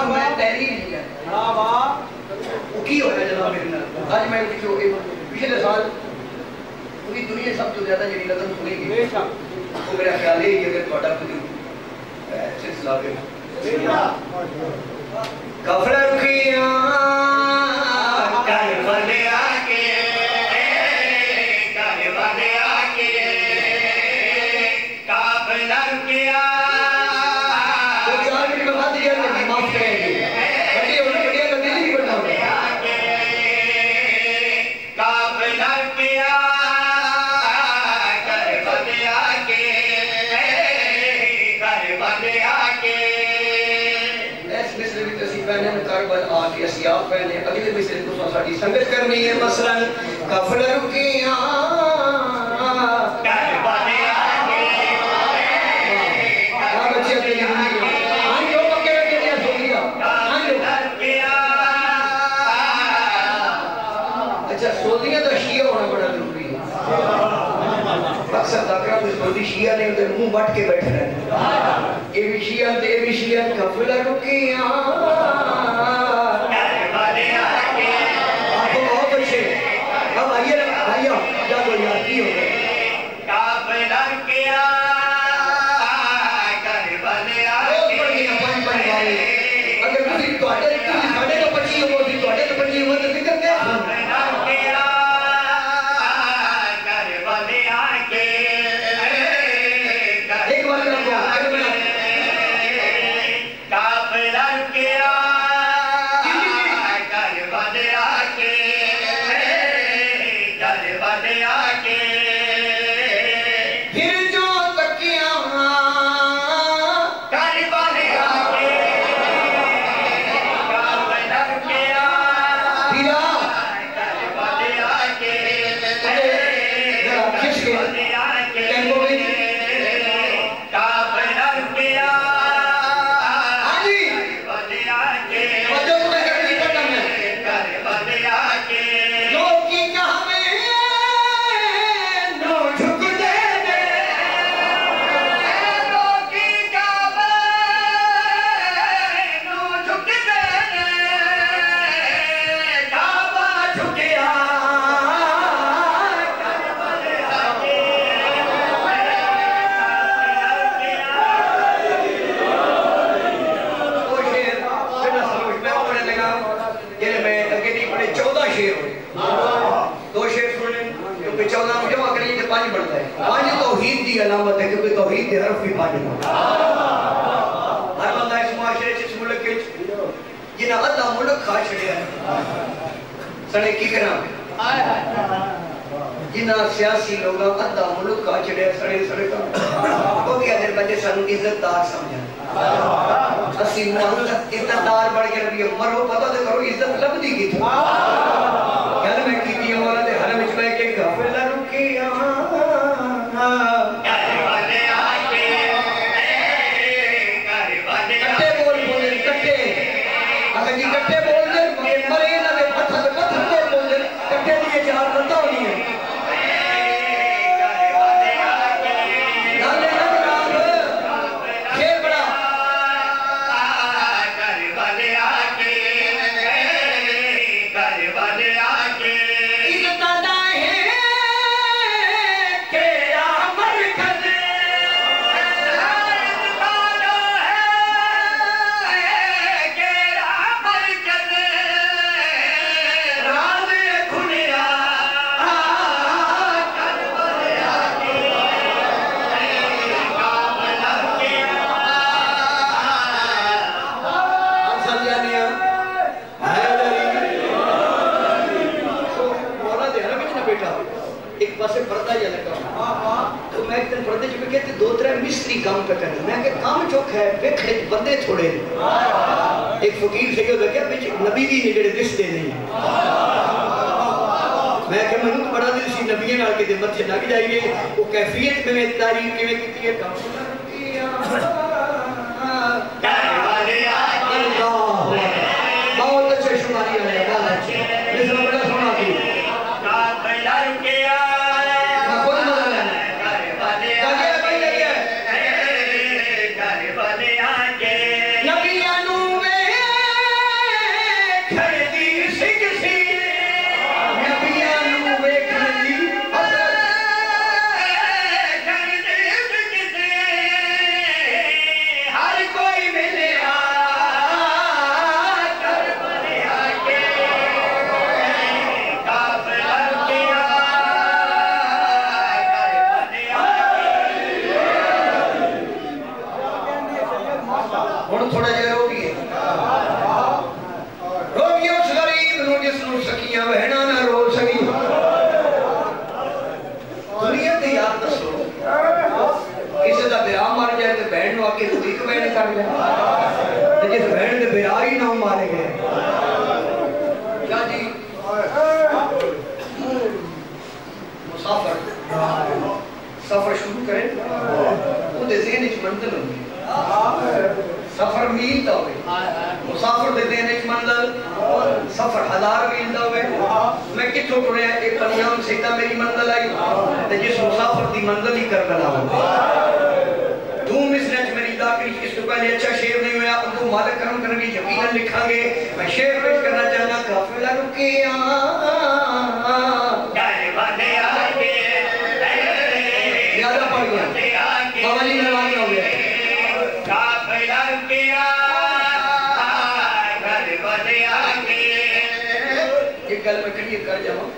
میں تحریر کیا وہ کی ہویا جناب میرے نال آج میں پچھلے سال پوری دنیا سب تو زیادہ جڑی نظم سنے گی وہ میرا خیال ہے کہ اگر تھوڑا کوئی سلسلہ ہے کفر رکھیاں کربلا کے کافلا رکھیاں سیاہ پہنے اگلے مصرے کو ساڑی سنگت کرنی ہے مثلا کفل رکیاں کربلا کے بچے اپنے لکھنی ہے آئیں جو پکے رکھے دیا سو دیا اچھا سو دیا تو شیعہ ہونا بڑا ضروری ہے اکثر داکرہ تو سو دی شیعہ نہیں ہوتے منہ بٹ کے بیٹھ رہے ہیں یہ بھی شیعہ کفل رکیاں علامت ہے کیونکہ توحید کے حرف بھی پانے ہر بندہ اس معاشرے اس ملک کے جنہاں ادھا ملک کھا چھڑیا ہے سڑے کی کرام جنہاں سیاسی لوگاں ادھا ملک کھا چھڑیا سڑے کا وہ بھی ادھر بندے سانو عزت دار سمجھا اسی عزت دار بڑھ کے نبی مرو پتہ دے کرو عزت لب دی کی تھی یعنی میں کی دی مولا دے حرم اچھ میں کہ غافل رکیاں ایک پاسے پردہ جا لگا تو میں ایک دن پردے جو کہتے دو ترے مستری کام پہ کرنا میں کہ کام چوک ہے ویکھنے بندے تھوڑے ایک فقیر سے کہو لگیا بیچ نبی بھی نجڑے دستے نہیں میں کہ میں تو بڑا دل سی نبیوں نال کے دے متھے لگ جائیے وہ کیفیت میں تعریف کیویں کیتی ہے کام بہت اچھے شماری ہے بہت اچھے اس میں بڑا سنا دی سفر شروع کریں وہ دے ذہن اچھ منزل ہوگی سفر میل دا ہوئے مسافر دے ذہن اچھ منزل سفر 1000 میل دا ہوئے میں کتھوں ٹرے ہیں ایک پنیام سیدہ میری منزل آئی جس مسافر دی منزل ہی کربلا ہوگی دھوم اس نے میری داخلی اس کو پہلے اچھا شعر نہیں ہویا ان کو مالک کرم کرنے کی یقیناً لکھا گے میں شعر پیش کرنا چاہنا قافلہ رکیا زیادہ پڑھ گیا بابا جی نواز ہو گیا ایک گل میں کلیئر کر جاؤں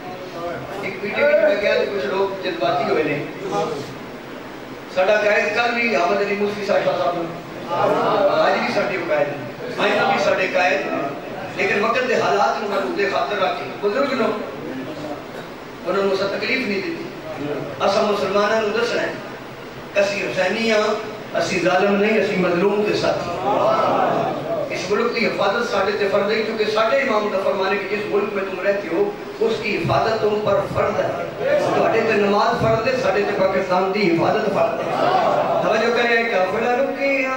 ایک ویڈیو میں گیا تو کچھ لوگ جذباتی ہوئے نے ساڑھا قائد کل بھی حامد علی موسوی صاحب آج بھی ساڑھے قائد آئینہ بھی ساڑھے قائد لیکن وقت دے حالات انہوں نے دے خاطر رکھے بزرگ لوگ انہوں نے اسے تکلیف نہیں دیتی اسا مسلمانہ نو دسنا ہے اسی حسینیاں اسی ظالم نہیں اسی مظلوم کے ساتھ اس ملک کی حفاظت ساڑھے تے فرض ہے کیونکہ ساڑھے امام کا فرمانے کہ جس ملک میں تم رہتے ہو اس کی حفاظت تم پر فرض ہے ساڑھے تے نماز فرض ہے ساڑھے تے پاکستان دی حفاظت فرض ہے توجہ کریں قافلہ رکیا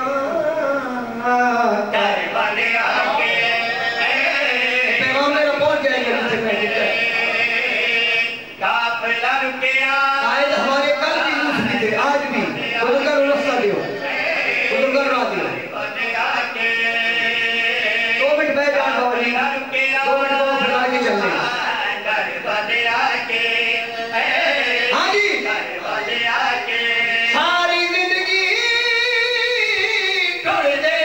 کربلا آگے پیغام میرا پہنچ جائے گا جسے میں جتا ہے قافلہ رکیا قائد ہمارے کل بھی موسیقی تھے آج بھی بزرگاں رستہ دیو بزرگاں راہ دیو 2 منٹ بیٹھ جان بابا جی 2 منٹ پھر آگے چل دیں ہاں جی ساری زندگی کر دے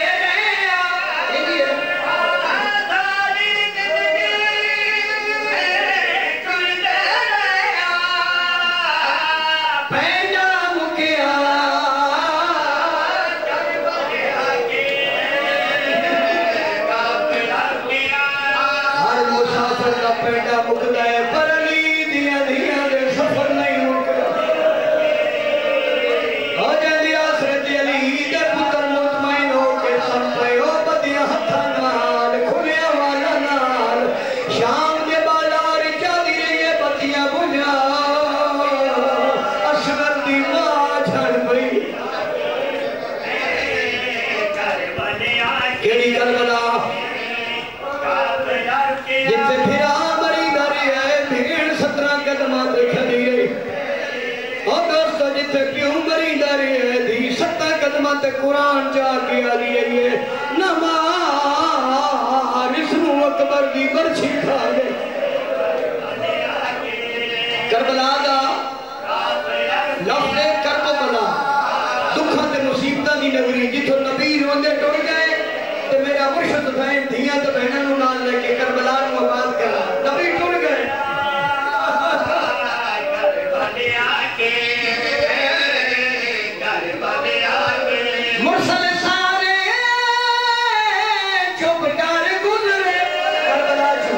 قرآن جا کے آلیے یہ نمار اسنو اکبر دی برچھی کھا گئے کربلا دا لفظ کربلا دکھا تے مصیبتہ دی نگری جتھو نبی روندے ٹوڑ گئے تے میرا مرشد بہن دھیاں تے بہنوں نال لے کے کربلا نو آباد کرا نبی ٹوڑ گئے مرسل سارے چوب کر گزرے کربلا چو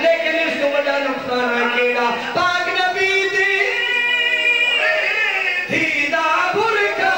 لیکن اس کو بڑا نقصان ہے کیڑا پاک نبی دی دیدہ برکا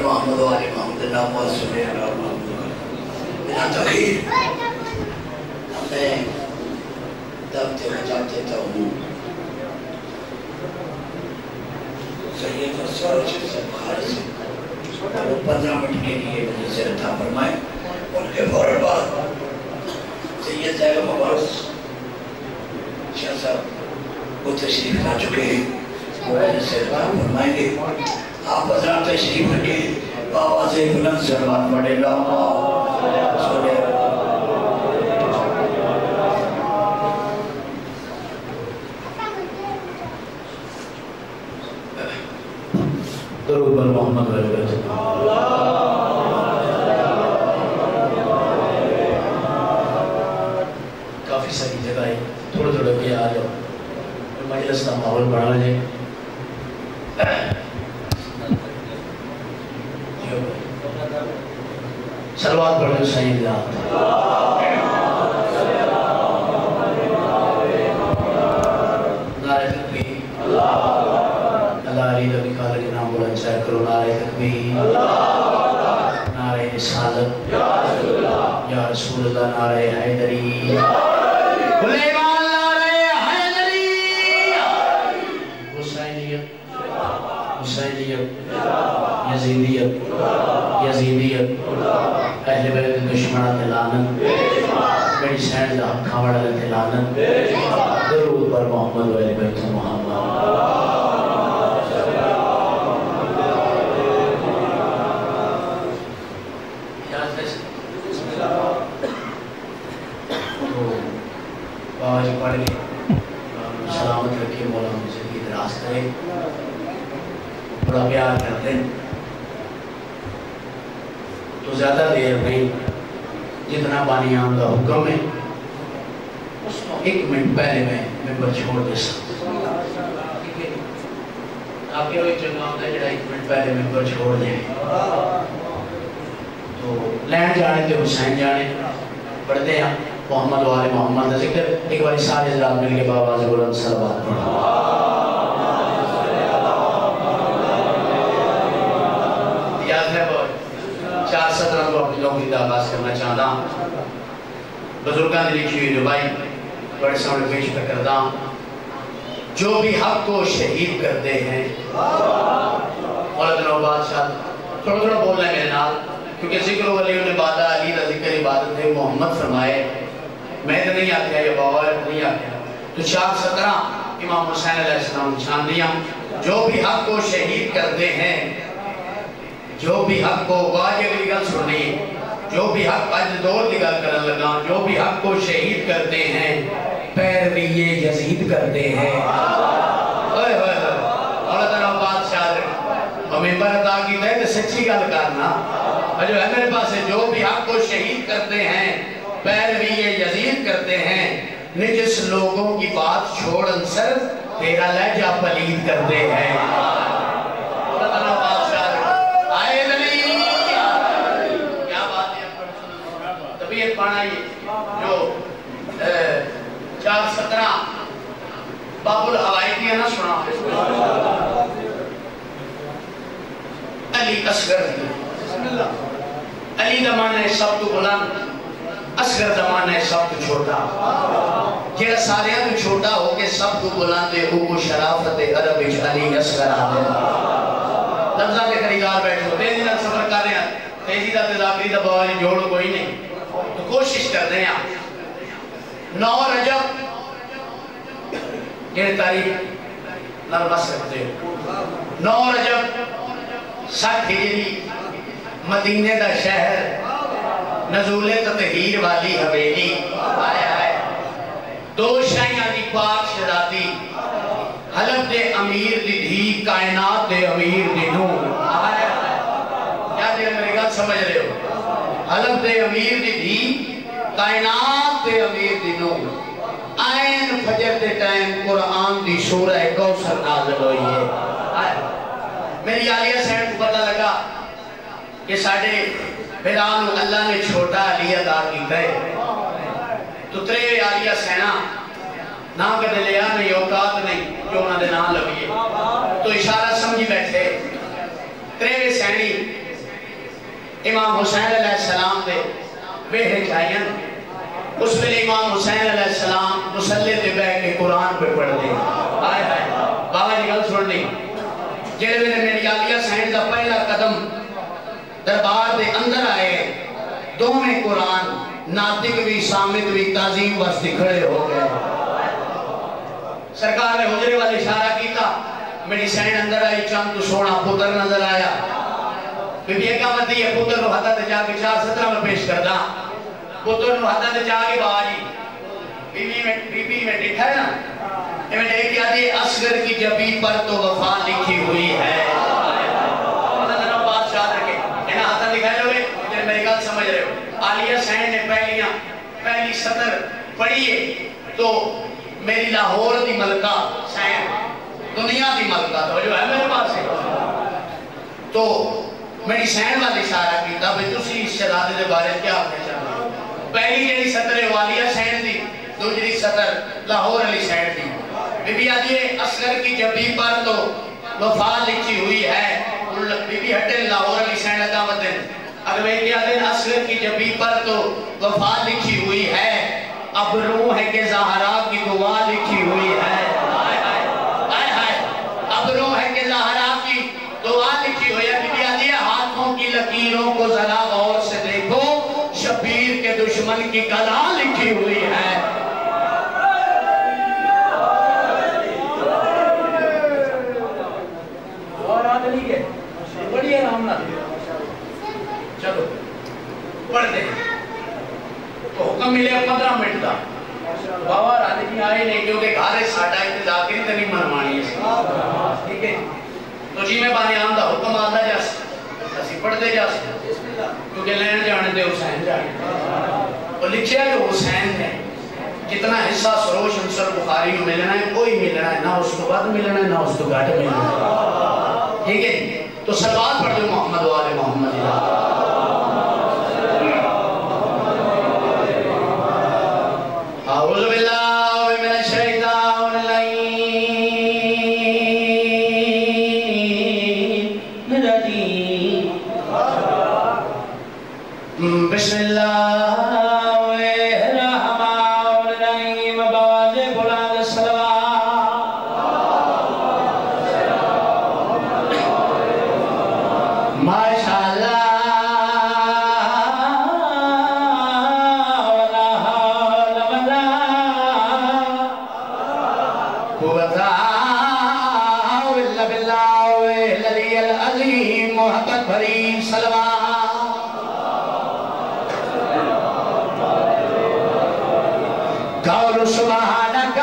محمد وآل محمد اللہ صلی اللہ علیہ وسلم بنا تخیر میں دبتے خجابتے تا ہوں سید اصفر سے بخار سے وہ 15 منٹ کے لیے مجھے سے عطا فرمائے ان کے فوراً بعد سید زیغ مبارس شاہ صاحب وہ تشریف لا چکے ہیں وہ مجھے سے عطا فرمائیں گے آپ حضرات تشریف رکھیں آواز بلند صلوات پڑھے درود بر محمد و علیہ کافی ساری جگہ ہے تھوڑے تھوڑے بھی آ جاؤ مجلس کا ماحول بڑھا لیں صلوات پڑھو سید اللہ نعرہ تکبیر اللہ علی نبی خالق نام بلند چاہ کرو نعرہ تکبیر نعرہ رسالت یا رسول اللہ نعرہ حیدری بلیمان نعرہ حیدری حسینیت حسینیت یزیدیت یزیدیت اہل بیت دشمنات لعنت میری سینڈ دا حق کھاوڑا لیتے لعنت درود پر محمد و اہل بیت محمد بابا جی پڑھ گئے سلامت رکھے مولا مجھے کی دراز کرے بڑا پیار کرتے ہیں تو زیادہ دیر نہیں جتنا بانی آن کا حکم ہے اس کو 1 منٹ پہلے میں ممبر چھوڑ دے سکتا آپ کے وہ ایک جگہ ہوتا ہے جڑا 1 منٹ پہلے ممبر چھوڑ دے تو لین جانے تے حسین جانے پڑھتے ہیں محمد و آل محمد ذکر ایک باری سارے حضرات مل کے بابا سے بلند صلوات پڑھا چار سطرہ کو اپنی لوگوں کی آغاز کرنا چاہتا بزرگان نے لکھی ہوئی ربائی بڑے سامنے پیش پر کرتا جو بھی حق کو شہید کرتے ہیں مولانا بادشاہ تھوڑا تھوڑا بولنا ہے میرے نال کیونکہ ذکر و ولیوں نے بادہ علی کا ذکر عبادت ہے محمد فرمائے میں تو نہیں آتے یا بابا نہیں آتے تو 4:17 امام حسین علیہ السلام چھان دیا جو بھی حق کو شہید کرتے ہیں جو بھی حق کو واجب کی گل سنی جو بھی حق اج دور کی گل کرنے لگا جو بھی حق کو شہید کرتے ہیں پیروی یزید کرتے ہیں اوئے ہوئے اللہ تعالیٰ بادشاہ ممبر عطا کی ہے تو سچی گل کرنا جو ہے میرے پاس ہے جو بھی حق کو شہید کرتے ہیں پیروی یزید کرتے ہیں نجس لوگوں کی بات چھوڑ انصر تیرا لہجہ پلید کرتے ہیں اللہ تعالیٰ طبیعت پانا جو 4:17 باب الحوائدیہ نہ سنا علی اصغر علی دمان ہے سب تو بلند اصغر دمان ہے سب تو چھوٹا یہ سارے تو چھوٹا ہو کے سب تو بلند ہے وہ شرافت عرب علی اصغر آدھے لفظہ کے خریدار بیٹھو 3 دن سفر کر رہے ہیں تیزی دا تذاکری دا بابا جی جوڑ کوئی نہیں تو کوشش کر دیں آپ 9 رجب یہ تاریخ نرمس سکتے ہو 9 رجب 60 ہجری مدینے دا شہر نزول تطہیر والی حویلی آئے آئے 2 شائیاں دی پاک شہزادی حلب دے امیر دی دھی کائنات دے امیر دی نور آئے آئے کیا دے میری گل سمجھ رہے ہو حلب دے امیر دی دھی کائنات دے امیر دی نور آئین فجر دے ٹائم قرآن دی سورہ کوثر نازل ہوئی ہے میری عالیہ صاحب کو پتہ لگا کہ ساڑھے بلال اللہ نے چھوٹا علی عطا کی گئے تو ترے عالیہ سینہ نام کہتے لیا نہیں اوقات نہیں جو انہوں نے نام لگیے تو اشارہ سمجھی بیٹھے ترے سینی امام حسین علیہ السلام دے بیٹھے جائیں اس میں امام حسین علیہ السلام مسلح دے بیٹھ کے قرآن پہ پڑھ دیں آئے آئے بابا جی گل سن لی جیلے میں نے میری عالیہ سین کا پہلا قدم دربار دے اندر آئے دو میں قرآن ناطق بھی سامت بھی تعظیم بستی کھڑے ہو گئے سرکار نے حجرے والے اشارہ کیتا میری سین اندر آئی چاند تو سونا پتر نظر آیا بی بی ایک آمد ہے پتر کو حدہ تے جا کے 4:17 میں پیش کردہ پتر کو حدہ تے جا کے بابا جی بی بی میں دیکھا ہے نا یہ میں نے کیا دی اصغر کی جبی پر تو وفا لکھی ہوئی ہے بادشاہ رکھے انہاں حدہ دکھائے لوگے جنہیں میری گل سمجھ رہے ہو عالیہ سین نے پہلی سطر پڑھیے تو میری لاہور دی ملکہ سین دنیا دی ملکہ تو جو ہے میرے پاس ہے تو میری سین والی اشارہ کیتا بھئی تسی اس شہزادے دے بارے کیا ہونے چاہتے پہلی جیڑی سطر والیہ سین دی دوسری سطر لاہور علی سین دی بی بی آدھیے اصغر کی جبی پر تو وفا لکھی ہوئی ہے بی بی ہٹے لاہور علی سین لگا مدن اگر میں کیا دیں اصغر کی جبی پر تو وفا لکھی ہوئی ہے اب روح ہے کہ زہرا کی دعا لکھی ہوئی ہے اب روح ہے کہ زہرا کی دعا لکھی ہوئی ہے بی بی آدھیے ہاتھوں کی لکیروں کو ذرا غور سے دیکھو شبیر کے دشمن کی کلا لکھی ہوئی ہے اور آدھلی کے بڑی آرام نہ چلو پڑھ دیں تو حکم ملے 15 منٹ دا بابا رادنی آئے نہیں کیونکہ گھارے ساٹھا اتذاکری تنی مرمانی ہے ٹھیک ہے تو جی میں بانے آمدہ حکم آدھا جاسے اسی پڑھ دے جاسے کیونکہ لین جانے دے حسین جانے اور لکھیا جو حسین ہے جتنا حصہ سروش انصر بخاری میں ملنا ہے کوئی ملنا ہے نہ اس کو بعد ملنا ہے نہ اس کو گھاٹ ملنا ہے ٹھیک ہے تو سلوات پڑھ دو محمد و آل محمد أعوذ بالله من الشيطان الرجيم بسم الله الرحمن الرحيم بواز بلاد الصلوات ما شاء الله محبت بھری سلوات قول سبحانک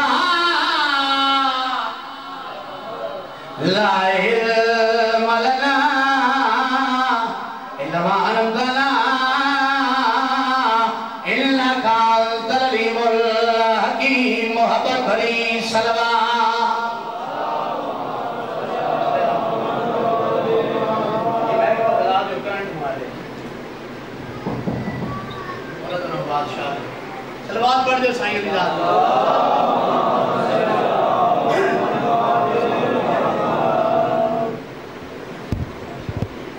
لا علم لنا الا ما علمتنا انک انت العلیم الحکیم محبت بھری سلوات سلوات پڑھ دو سائیں علی ذات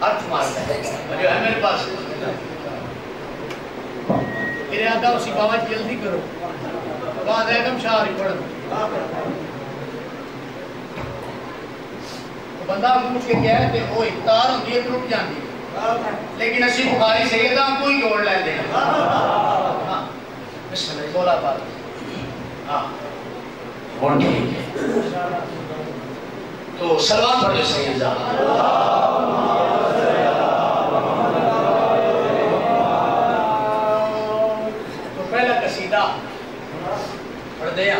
ارچ مارتا ہے جو ہے میرے پاس میرے آدھا اسی بابا جلدی کرو بعد ایکم شاہری پڑھ دو بندہ پوچھ کے کیا ہے کہ وہ اختار ہوتی ہے ٹوٹ جاتی ہے لیکن اسی بخاری سیدہ کوئی جوڑ لیندے ہیں بسم اللہ بولا بات ہاں اور ٹھیک ہے تو سلوات پڑھو سیدہ تو پہلا قصیدہ پڑھ دیا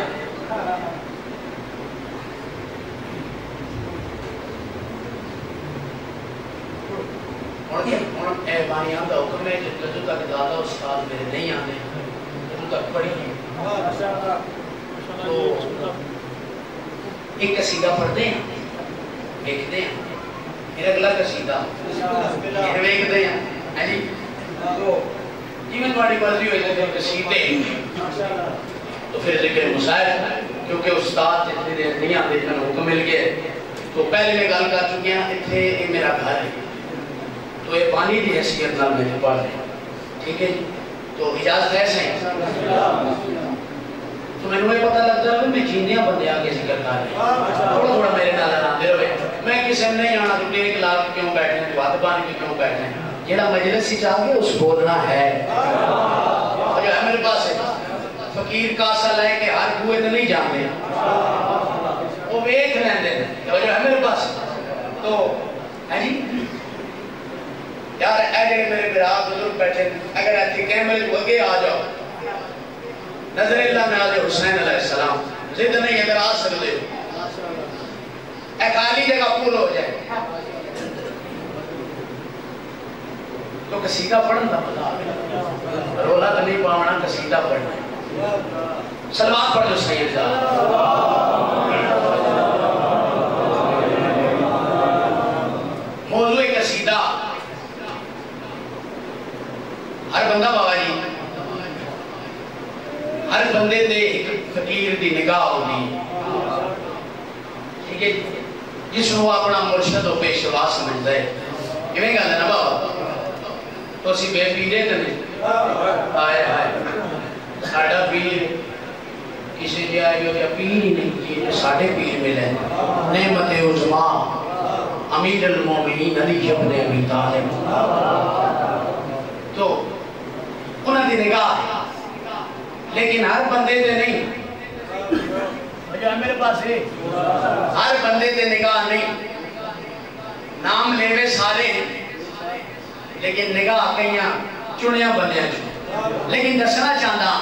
اے بانیاں دا حکم ہے جدو تک دادا استاد میرے نہیں آنے جدو تک پڑھی تو ایک قصیدہ پڑھتے ہیں دیکھتے ہیں پھر اگلا قصیدہ پھر دیکھتے ہیں جی جی میں تمہاری مرضی ہوئی تھے قصیدے تو پھر ذکر مسائل کیونکہ استاد اتنے دیر نہیں آتے جنہوں حکم مل گئے تو پہلے میں گل کر چکے ہیں اتنے میرا گھر ہے تو یہ پانی دی حیثیت نال میں نے پڑھ لیا ٹھیک ہے جی تو اجازت ایسے ہیں تو میں نے پتہ لگتا ہے کہ میں جیندیاں بندے آگے ذکر کر رہے ہیں تھوڑا تھوڑا میرے نال آتے رہے میں کسی نے نہیں آنا تو ٹیک لا کے کیوں بیٹھنے تو ہاتھ بان کے کیوں بیٹھنے جیڑا مجلس ہی چاہ گیا اس بولنا ہے اور جو ہے میرے پاس ہے فقیر کاسا لے کے ہر کوئے تو نہیں جاندے وہ ویکھ لیندے اور جو ہے میرے پاس تو ہے جی یار اے جڑے میرے برا بزرگ بیٹھے اگر ایتھی کیمرے تو اگے آ جاؤ نظر اللہ ناز حسین علیہ السلام ضد نہیں اگر آ سکتے اے خالی جگہ پول ہو جائے تو قصیدہ پڑھن دا مزہ رولا تو نہیں پاونا قصیدہ پڑھنا سلوات پڑھ جو سید جا موضوع قصیدہ ہر بندہ بابا جی ہر بندے دے ایک فقیر دی نگاہ ہوگی ٹھیک ہے جس کو اپنا مرشد و پیشوا سمجھتا ہے یہ میں کہا نا بابا تو اسی بے پیڑے نہیں آئے آئے ساڑھا پیر کسی جائے جو پیر ہی نہیں کیے ساڑھے پیر ملے نعمت عظما امیر المومنین علی ابن ابی طالب تو انہاں دی نگاہ ہے لیکن ہر بندے دے نہیں جو میرے پاس ہے ہر بندے دے نگاہ نہیں نام لیوے سارے لیکن نگاہ کئیاں چنیاں بندے ہیں لیکن دسنا چاہتا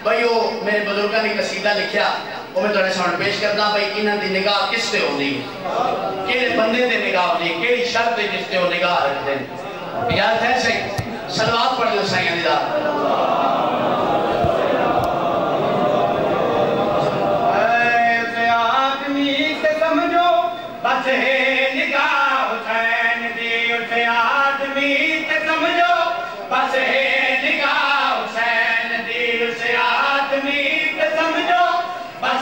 بھائی وہ میرے بزرگاں نے قصیدہ لکھیا وہ میں تھوڑے سامنے پیش کرتا بھائی انہاں دی نگاہ کس سے ہوندی کیڑے بندے دے نگاہ ہوندی کیڑی شرط ہے جس سے وہ نگاہ رکھتے ہیں یاد ہے صحیح سلوات پڑھ لو سائیں دیدہ ایسے آدمی سے سمجھو بس ہے نگاہ حسین دی اسے آدمی سے سمجھو بس ہے نگاہ حسین دی اسے آدمی سے سمجھو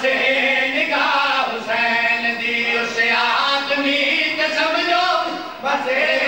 بس ہے نگاہ حسین دی اسے آدمی سے سمجھو بس ہے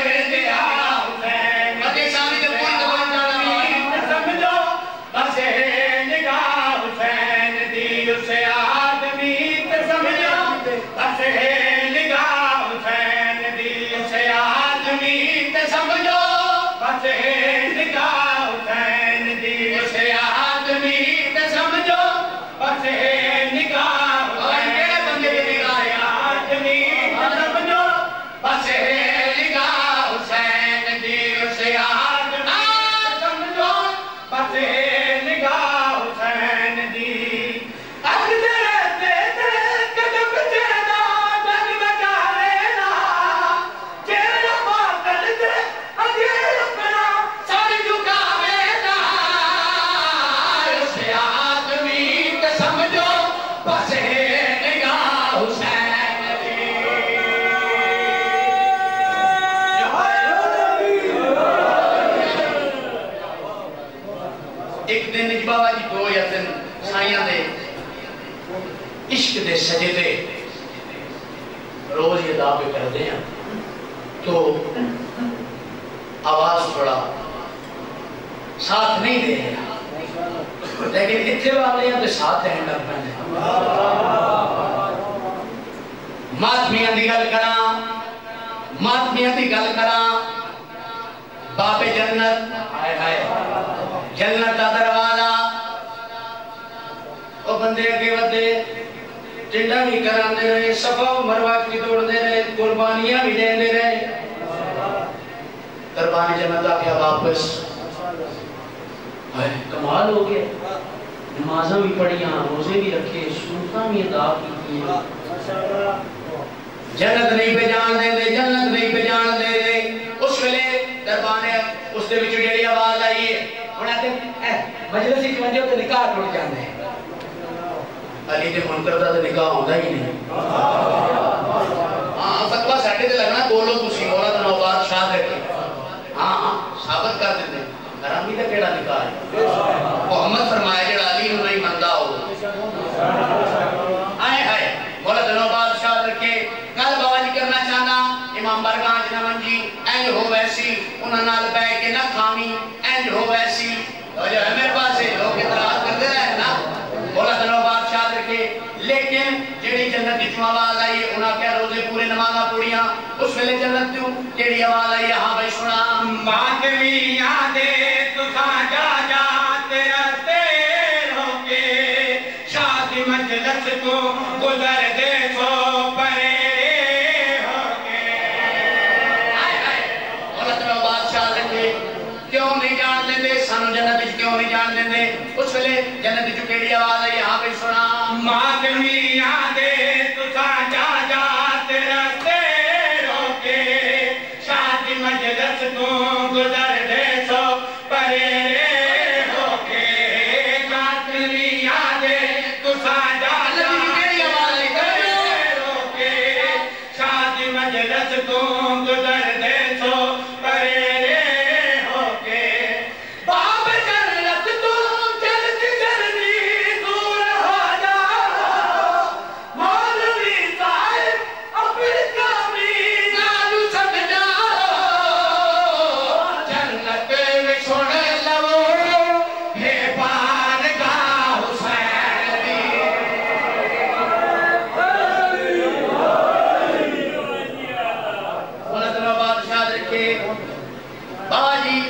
عشق دے سجدے روز یہ دعوے کر دیں تو آواز تھوڑا ساتھ نہیں دے رہا لیکن اتنے والے ہیں تو ساتھ رہن لگ پہنے ماتمیاں دی گل کراں باب جنت جنت کا دروازہ وہ بندے اگے ودے ٹنڈا بھی کراندے رہے صفا و مروہ بھی توڑ دے رہے قربانیاں بھی دے رہے دربان جنت آ گیا واپس کمال ہو گیا نمازاں بھی پڑھیاں روزے بھی رکھے سنتاں بھی ادا کی جنت نہیں پہ جان دے دے جنت نہیں پہ جان دے دے اس ویلے دربان اس دے وچ جڑی آواز آئی ہے انہاں تے مجلس وچ وندے تے نکاح ٹوٹ جاندے ہیں علی دے منکر دا نکاح ہوندا ہی نہیں ہاں فتوی ساڈے تے لگنا بولو تسی مولا تے نوبات شاہ دے ہاں ثابت کر دیندے حرامی دا کیڑا نکاح ہے محمد فرمایا جڑا علی نوں نہیں مندا ہو آئے ہائے مولا تے نوبات شاہ رکھے گل بابا جی کرنا چاہنا امام برگاہ جنون جی اینج ہو ویسی انہاں نال بیٹھ کے نہ کھاویں اینج ہو ویسی جو ہے میرے پاس لوگ اعتراض کرتے رہے نا مولا تے نوبات شاہ رکھے لیکن جڑی جنت دی آواز آئی انہاں کہہ روزے پورے نمازاں پڑھیاں اس ویلے جنت تو جڑی آواز آئی ہاں بھائی سنا ماتمی یادے تساں جا جا تیرا تیر ہو کے شادی مجلس کو گزر دے سو پرے ہو کے مولا تے نوبات شاہ رکھے کیوں نہیں جان دیندے سانو جنت وچ کیوں نہیں جان دیندے اس ویلے جنت وچ کیڑی آواز آئی ہاں بھائی سنا ماتمی یادے تساں جا جا تیرا تیر ہو کے شادی مجلس کو گزر دے سو پرے ہو کے ماتمی یادے تساں جا جا تیر ہو کے شادی مجلس کو گزر دے سو پرے ہو کے باب جنت تو جلد جلدی دور ہو جا مولوی صاحب اپنی کامی نالو سمجھا جنت میں سن لو ہے بارگاہ حسین دی مولا تے نوبات شاہ رکھے بابا جی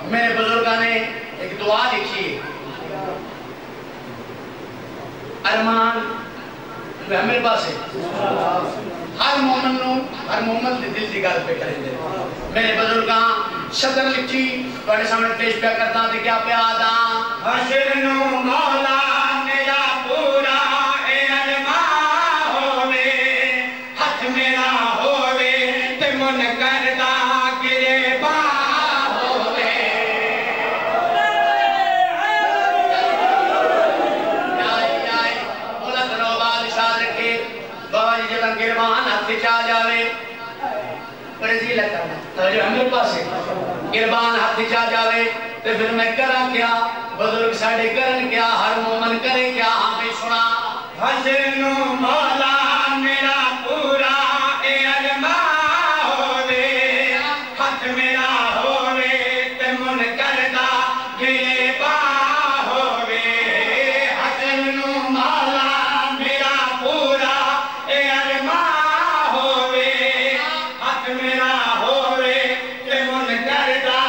میرے بزرگاں نے ایک دعا لکھی ارمان میرے پاس ہے ہر مومن دے دل دی گل پہ کریں دے میرے بزرگاں صدر لکھی بڑے سامنے پیش پہ کرتا تھے کیا پیادا حشر نو مولا میرا پورا اے ارمان ہووے ہاتھ میرا ہووے تے من کردا گرے با ہووے مولا تے نوبات شاہ رکھے بابا جی جب گربان ہاتھ چا جاوے بڑے جی لگتا ہے توجہ ہے میرے پاس ہے گربان ہاتھ چا جاوے تو پھر میں کرا کیا بزرگ ساڑے کرن کیا ہر مومن کرے کیا ہاں بھی سنا حشر نو مولا میرا پورا اے ارمان ہووے ہاتھ میرا ہووے تے من کردا گرے با ہووے حشر نو مولا میرا پورا اے ارمان ہووے ہاتھ میرا ہووے تے من کردا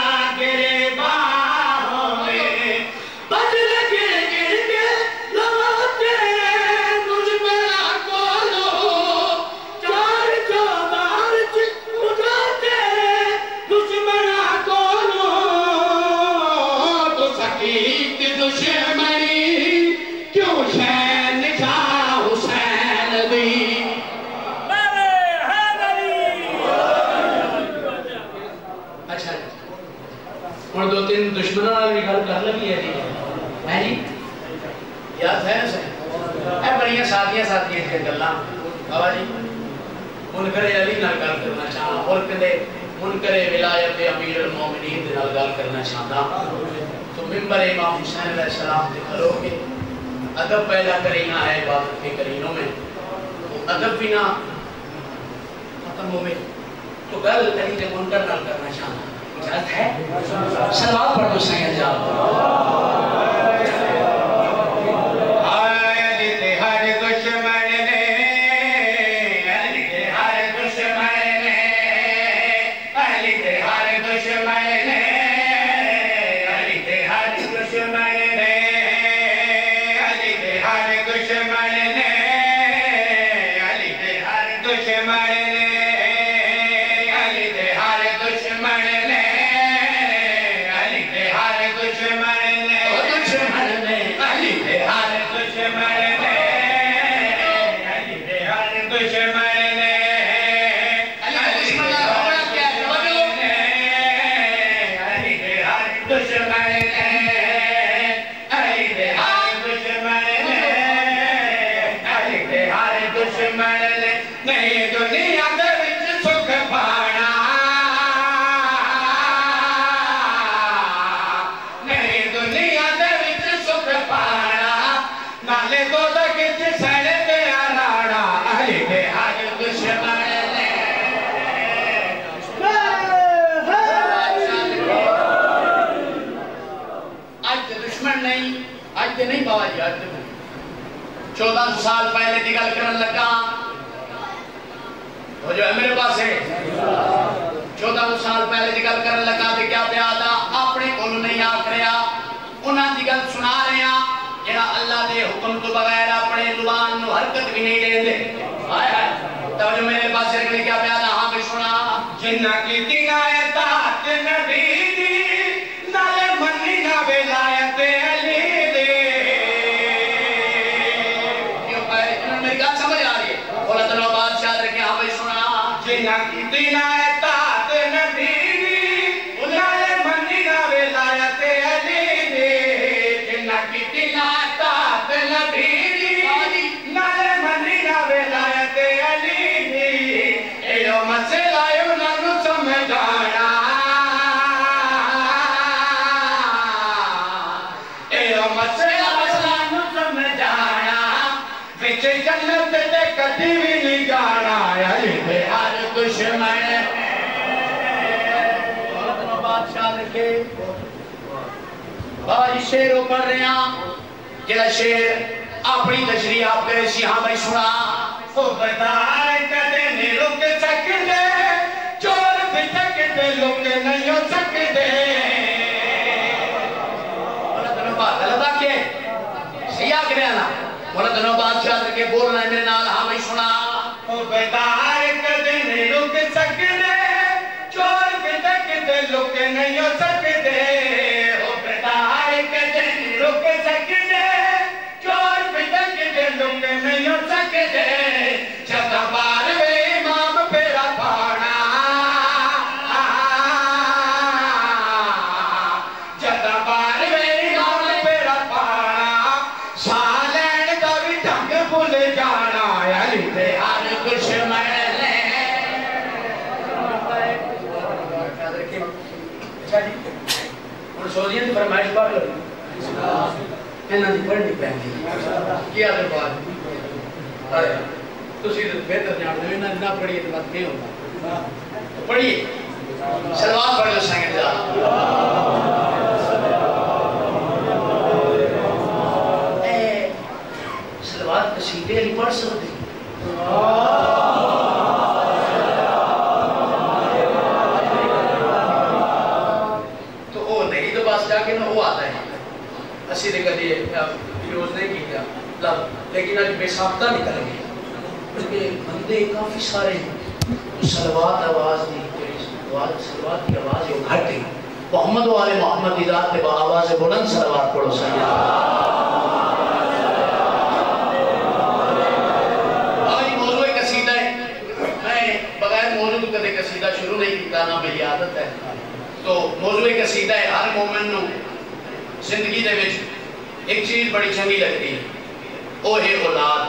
گرے با ہووے بدل گر گر کے لواتے مجھ میرا کولو چار چودار اٹھاتے دشمنا کولو تو سکیت دشمنی کیوں شین شاہ حسین دی اچھا اور دو تین دشمنوں والی گل کر لگی ہے جی یاد ہے نا سر اے بڑیاں ساتھیاں کے گلاں بابا جی منکر علی نال گل کرنا چاہاں اور کدے منکر ولایت امیر المومنین دے نال گل کرنا چاہتا تو ممبر امام حسین علیہ السلام تے کھلو گے ادب پیدا کرینا ہے عبادت کے کرینوں میں ادب بھی نہ ختم ہوئے تو گل علی دے منکر نال کرنا چاہتا اجازت ہے سلوات پڑھ دو سید جان علی دے ہر دشمن نہیں بابا جی 14 سال پہلے دی گل کرن لگا وہ جو ہے میرے پاس ہے 14 سال پہلے دی گل کرن لگا تے کیا پیا دا اپنے کول نہیں آکھ رہا انہاں دی گل سنا رہے ہیں جڑا اللہ دے حکم تو بغیر اپنے زبان نو حرکت بھی نہیں دین دے ہائے ہائے توجہ میرے پاس رکھ لے کیا پیا دا ہاں بھی سنا جنہ کی دینایت نبی دی نالے منی نہ ولایت علی دے کیوں پہلے انہوں نے میری گل سمجھ آ رہی ہے بولا تو بات یاد رکھیں ہاں بھی سنا جنہ کی دینایت نبی دی نالے منی نہ ولایت علی دے جنہ کی دینایت نبی دی نالے منی نہ ولایت علی دے ایو مسئلہ بابا جی شیر پڑھ رہے ہیں جڑا شیر اپنی تشریح آپ کرے سی ہاں بھائی سنا بتائے کدے نہیں رک سکتے چور بھی سکتے لوگ نہیں ہو سکتے بولا تنوں بات غلط آ کے سیاہ کرے نا بولا تنوں بات یاد رکھے بولنا ہے میرے نال ہاں بھائی سنا بتائے کدے نہیں رک سکتے چور بھی سکتے لوگ نہیں ہو سکتے بتائے کدے نہیں رک سکتے چور بھی سکتے لوگ نہیں ہو سکتے جتا بار وے امام پیرا پانا جتا بار وے امام پیرا پانا سالین دا بھی ڈھنگ بھول جانا علی دے ہر دشمن سوزیاں دی فرمائش پاک لگی انہاں دی پڑھنی پہنی کیا دے بعد آیا تسی بہتر جان دے انہاں نہ پڑھیے تو بات نہیں ہوتا پڑھیے سلوات پڑھ لو سنگت جا سلوات قصیدے علی پڑھ سکتے اسی نے کدی یوز نہیں کیا لیکن آج بے ساختہ نکل گیا کیونکہ بندے کافی سارے ہیں سلوات آواز دی سلوات کی آواز یہ گھٹ گئی محمد والے محمد کی ذات با آواز بلند سلوات پڑھو سکتے آج موضوع قصیدہ ہے میں بغیر موضوع کدے قصیدہ شروع نہیں کیتا نہ میری عادت ہے تو موضوع قصیدہ ہے ہر مومن نو زندگی دے وچ ایک چیز بڑی چنگی لگتی ہے وہ ہے اولاد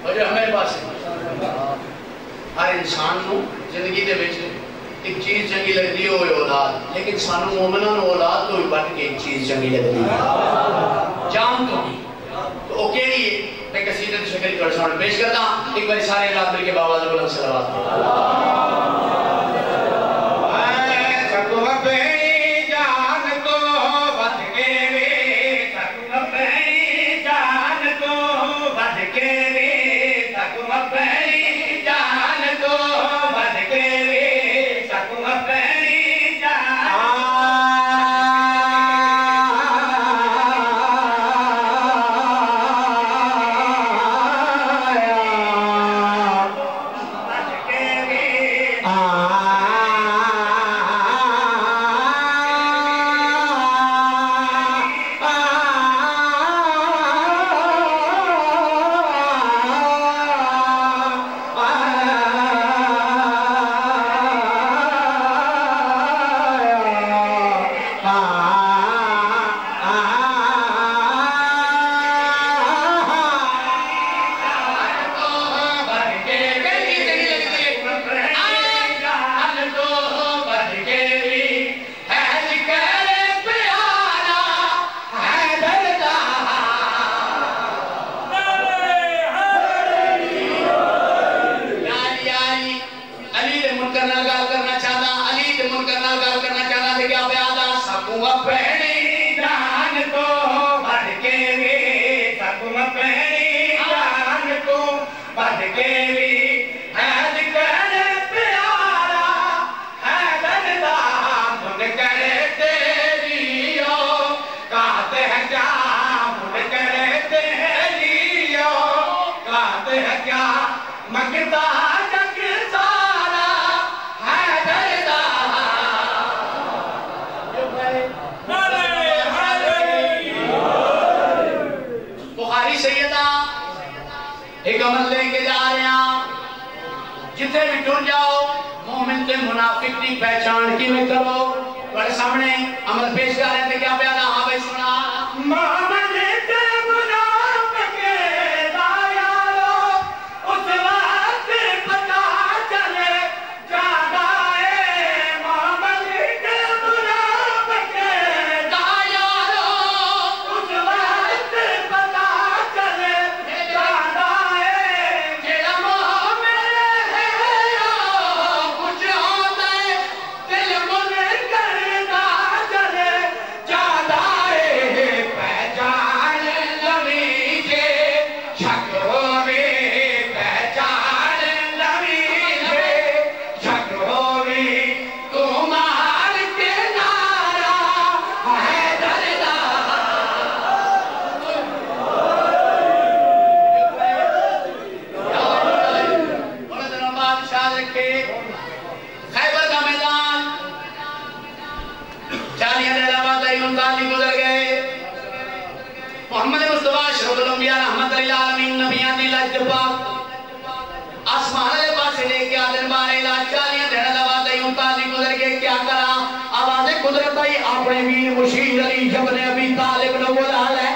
اور جو ہمارے پاس ہر انسان نو زندگی دے وچ ایک چیز چنگی لگتی ہے وہ ہے اولاد لیکن سانو مومنوں نو اولاد تو بھی بڑھ کے ایک چیز چنگی لگتی ہے جان تو نہیں تو وہ کیڑی ہے میں قصیدے کی شکل کر سامنے پیش کرتا ہوں ایک بار سارے رات مل کے بابا بلند صلوات ایک عمل لے کے جا رہے ہیں جتے بھی ٹر جاؤ مومن تے منافق کی پہچان کی میں کرو بڑے سامنے عمل پیش کر رہے تھے کیا پیادا ہاں بھائی سنا محمد تے منافق دا یارو اس وقت پتا چلے جادا ہے محمد تے منافق دا یارو اس وقت پتا چلے جادا ہے جیڑا مومن ہے کچھ ہوتا ہے دل من کردا چلے جادا ہے پہچان لوی کے شک ہووے پہچان لوی کے شک ہووے تمہار کے نارا ہے دردا بڑے دنوں بعد شاد رکھے خیبر کا میدان 40 دن بعد تالی گزر گئے محمد مصطفیٰ اشرف الانبیاء رحمت للعالمین نبیان دی لاج پاک آسمان والے پاسے لے کے آدن بارے لا 40 دن بعد تالی گزر گئے کیا کرا آواز قدرت آئی اپنے ویر مشیر علی ابن ابی طالب نے بولا ہے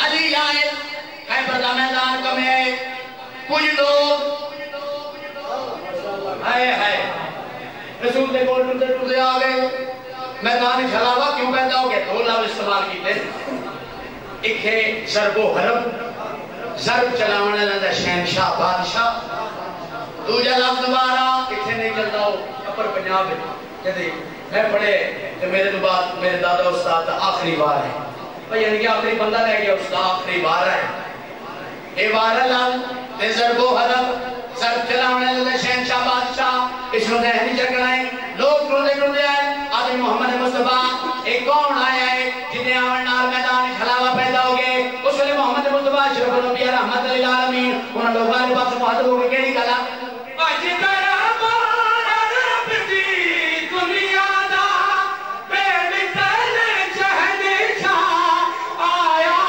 علی آئے خیبر کا میدان کم ہے کچھ لوگ رسول دے کول ٹردے آ گئے میدان چھلاوا کیوں پیدا ہو گیا دو لفظ استعمال کیتے ایک ہے ضرب و حرب ضرب چلاون والا شہنشاہ بادشاہ دوجا لفظ دوبارہ اتنے نہیں چلتا ہو اپر پنجاب جدے میں پڑھے کہ میرے بعد میرے دادا استاد آخری بار ہے بھئی یعنی کہ آخری بندہ رہ گیا استاد آخری بار ہے اے بار لفظ تے ضرب و حرب ضرب چلاون والا شہنشاہ بادشاہ اس نے نہیں چکنا ہے لوگ ٹردے آئے آدمی محمد مصطفیٰ ایک کون آیا ہے جنہیں آمن نار میدان چھلاوا پیدا ہو گئے اس وقت محمد مصطفیٰ اشرف الانبیاء رحمت للعالمین انہوں لوگوں نے پاس مہاتر ہو گئے کہنی کہا اج دربار رب دی دنیا دا بے مثل شہنشاہ آیا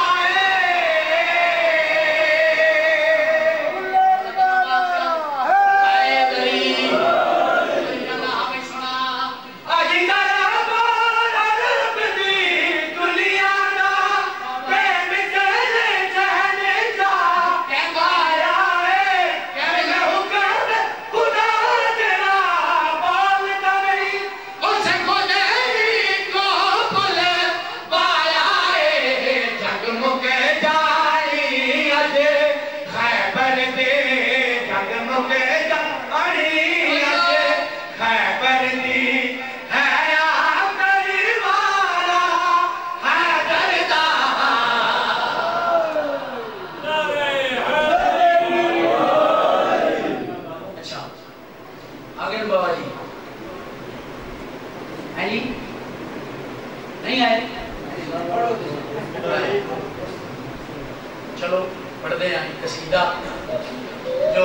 چلو پڑھتے ہیں قصیدہ جو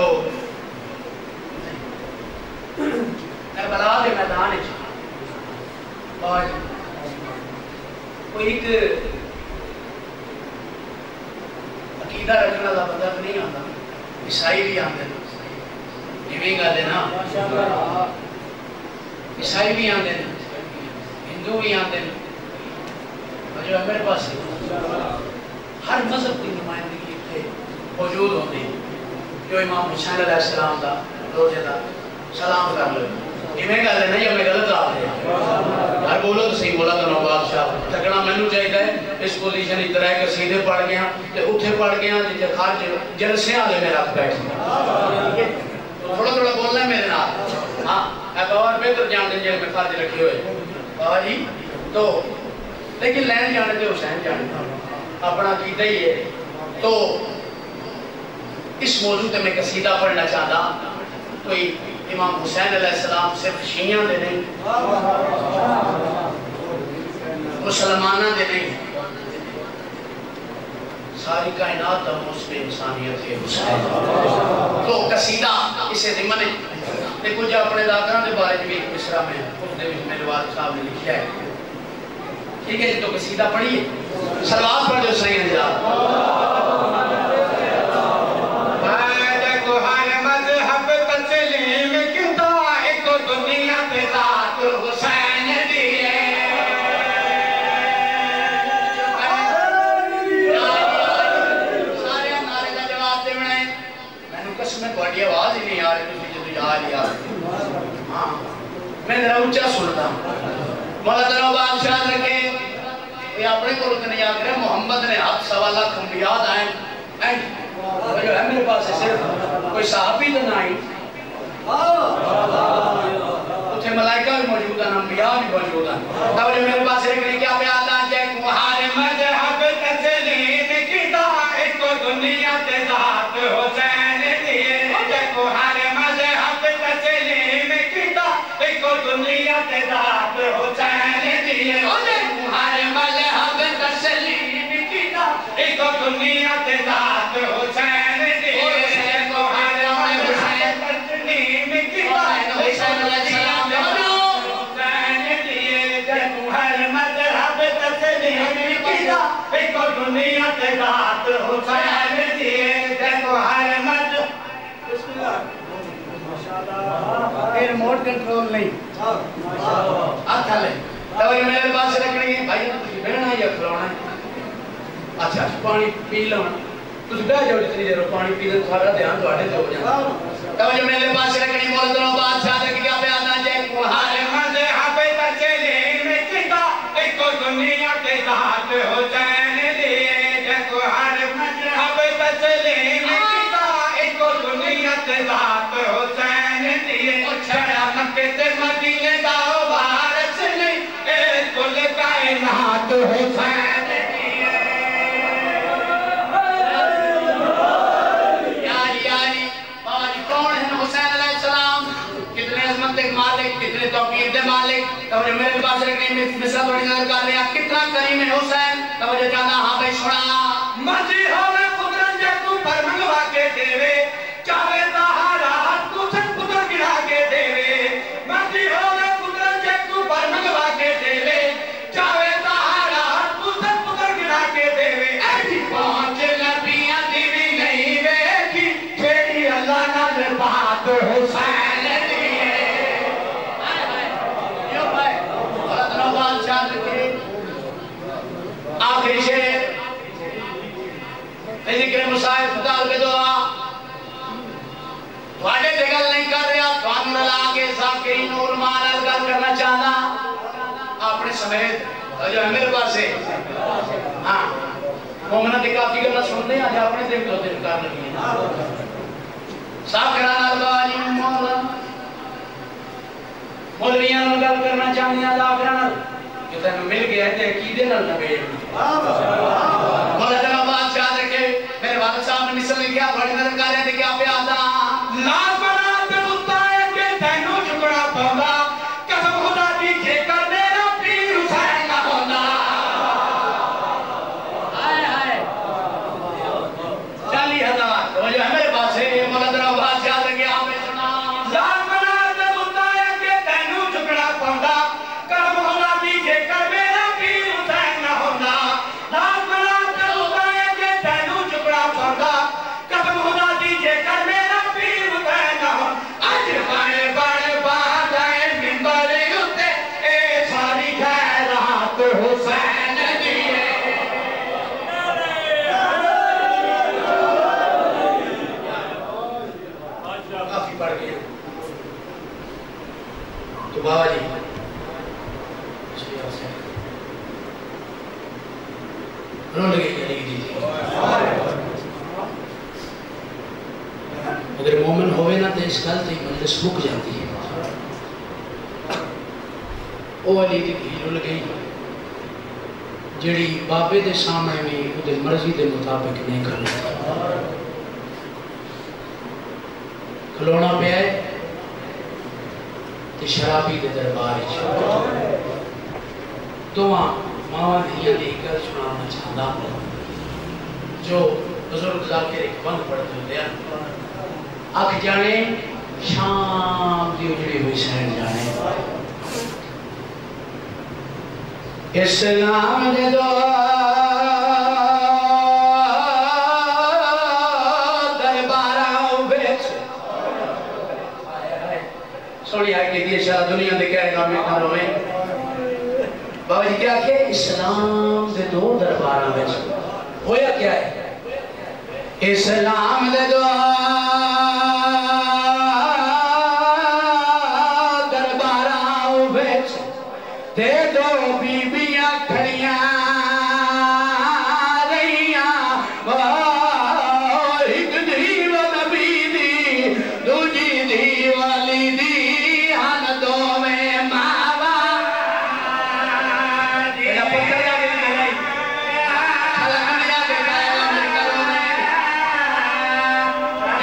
کربلا کے میدان اور کوئی ایک عقیدہ رکھنے والا بندہ نہیں آتا عیسائی بھی آتے ہیں یہ گل ہے نا عیسائی بھی آتے ہیں ہندو بھی آتے ہیں اور جو میرے پاس ہر مذہب کی نمائندگی اتنے موجود ہوتی ہے جو امام حسین علیہ السلام کا روزے کا سلام کر لو یہ میں گل ہے نہیں ہمیں غلط آپ ہے ہر بولو تو صحیح بولا تو نواب شاہ تکنا میں نو چاہیے اس پوزیشن ادھر ہے کہ سیدھے پڑھ گیا تے اتھے پڑھ گیا جتے خارج جلسے والے میں رکھ بیٹھ تھوڑا تھوڑا بولنا ہے میرے نال ہاں ایک اور بہتر جان دیں جیل میں خارج رکھے ہوئے بابا جی تو لیکن لین جانے تھے حسین جانے اپنا عقیدہ ہی ہے تو اس موضوع تے میں قصیدہ پڑھنا چاہتا کوئی امام حسین علیہ السلام صرف شیعہ دے نہیں مسلمانہ دے نہیں ساری کائنات دا مسلم انسانیت ہے حسین تو قصیدہ اسے ضمن ہے تے کچھ اپنے داکران دے بارے بھی ایک مصرع میں خود دے میں نواز صاحب نے لکھا ہے ٹھیک ہے جی تو قصیدہ پڑھیے سلوات پڑھ جو صحیح ہے مولا دنوں بادشاہ رکھے یہ اپنے کو رکھنے یاد کریں محمد نے ہاتھ سوا لاکھ انبیاء آئیں جو ہے میرے پاس صرف کوئی صحابی تو نہ آئی اتھے ملائکہ بھی موجود ہیں انبیاء بھی موجود ہیں تو جو میرے پاس رکھنے کیا بیان آجائے کوہار مذہب تسلیم کیتا ایک کو دنیا تے ذات حسین دیئے کوہار مذہب تسلیم کیتا ایک کو دنیا تے ذات حسین دیئے کوہار مذہب تسلیم کیتا ایک کو دنیا تے ذات حسین دیئے کوہار مذہب تسلیم کیتا ایک کو دنیا تے ذات حسین دیئے کوہار مذہب تسلیم کیتا ایک کو دنیا تے ذات حسین دیئے کوہار مذہب یہ ریموٹ کنٹرول نہیں آتھا لے توجہ میرے پاس رکھنی ہے بھائی تجھے بہنا یا کھلونا ہے اچھا پانی پی لونا تجھے بہ جاؤ جتنی دیر پانی پی لے سارا دھیان تو آٹے سے ہو جانا توجہ میرے پاس رکھنی بول دنوں بادشاہ رکھ کیا بیان آ جائے کوہار مذہب تسلیم کیتا ایک کو دنیا کے ذات حسین دیئے کوہار مذہب تسلیم کیتا ایک کو دنیا کے ذات حسین دیئے چھڑا مکہ تے مدینے دا وارث نہیں اے کل کائنات حسین دیئے یاری بابا جی کون ہیں حسین علیہ السلام کتنے عظمت کے مالک کتنے توقیر دے مالک توجہ میرے پاس رکھنے میں مثلا تھوڑی نظر کر رہے ہیں کتنا کریم ہے حسین توجہ جانا ہاں بھائی سنا مرضی ہوئے قدرت جے تو پر منگوا کے دیوے چاہے تہارات تو سن قدر گرا کے دیوے مرضی ہوئے قدرت جے تو پر منگوا کے دیوے چاہے تہارات تو سن قدر گرا کے دیوے ایسی پہنچ نبیاں دیوی نہیں ویکھی چھیڑی اللہ نہ بات حسین دیئے یوں بھائی اور دنوں بادشاہ رکھے آخری شیر ذکر مصائب خدال کے دعا تھوڑے دگل نہیں کر رہا توان ملا کے ذاکری نور مانا گل کرنا چاہنا اپنے سمیت جو ہے میرے پاس ہے ہاں مومنہ دی کافی گلہ سننے آج اپنے دیکھ دو دن کار لگی صاحب کرانا البالی مولا مولویاں گل کرنا چاہنی آج آکرانا کہ تینوں مل گیا ہے تے عقیدے نال نبیڑ مولا جناب بادشاہ رکھے میرے والد صاحب نے مثل لکھیا بڑی نظر کر رہے تھے کیا پیادا لاز بنا تے بتا ہے کہ تینوں جھکڑا پوندا قسم خدا دی جے کر میرا پیر حسین نہ ہوندا ہائے ہائے 40,000 تو جو ہے میرے پاس ہے مولا جناب بادشاہ رکھے آپ نے سنا لاز بنا تے بتا ہے کہ تینوں جھکڑا پوندا قسم خدا دی جے کر میرا پیر حسین نہ ہوندا لاز بنا تے بتا ہے کہ تینوں جھکڑا پوندا قسم خدا دی جے کر میرا پیر حسین نہ ہوندا اج بڑے بڑے بادائے منبر اتے اے ساری خیرات حسین دیئے کافی پڑھ گیا تو بابا جی رول گئی یعنی جی اگر مومن ہوئے نا تو اس گل تے مجلس مک جاتی ہے او علی دی رول گئی جڑی بابے دے سامنے میں اودے مرضی دے مطابق نہیں کرنا کھلونا پہ ہے تے شرابی دے دربار دعا ماں دھیاں دی گل سنانا چاہتا جو بزرگ ذاکر ایک بند پڑھتے ہوتے ہیں آکھ جانے شام دی اجڑی ہوئی سہن جانے اسلام دے دعا درباراں وچ سوڑی آئی کہ یہ شاہ دنیا دے کہہ گا میں کھا روئے بابا جی کیا کہ اسلام دے دو درباراں وچ ہویا کیا ہے اسلام دے دو درباراں وچ تے دو بیبیاں کھڑیاں رہیاں ایک دی و نبی دی دوجی دی والی دی ہن دو میں ماوا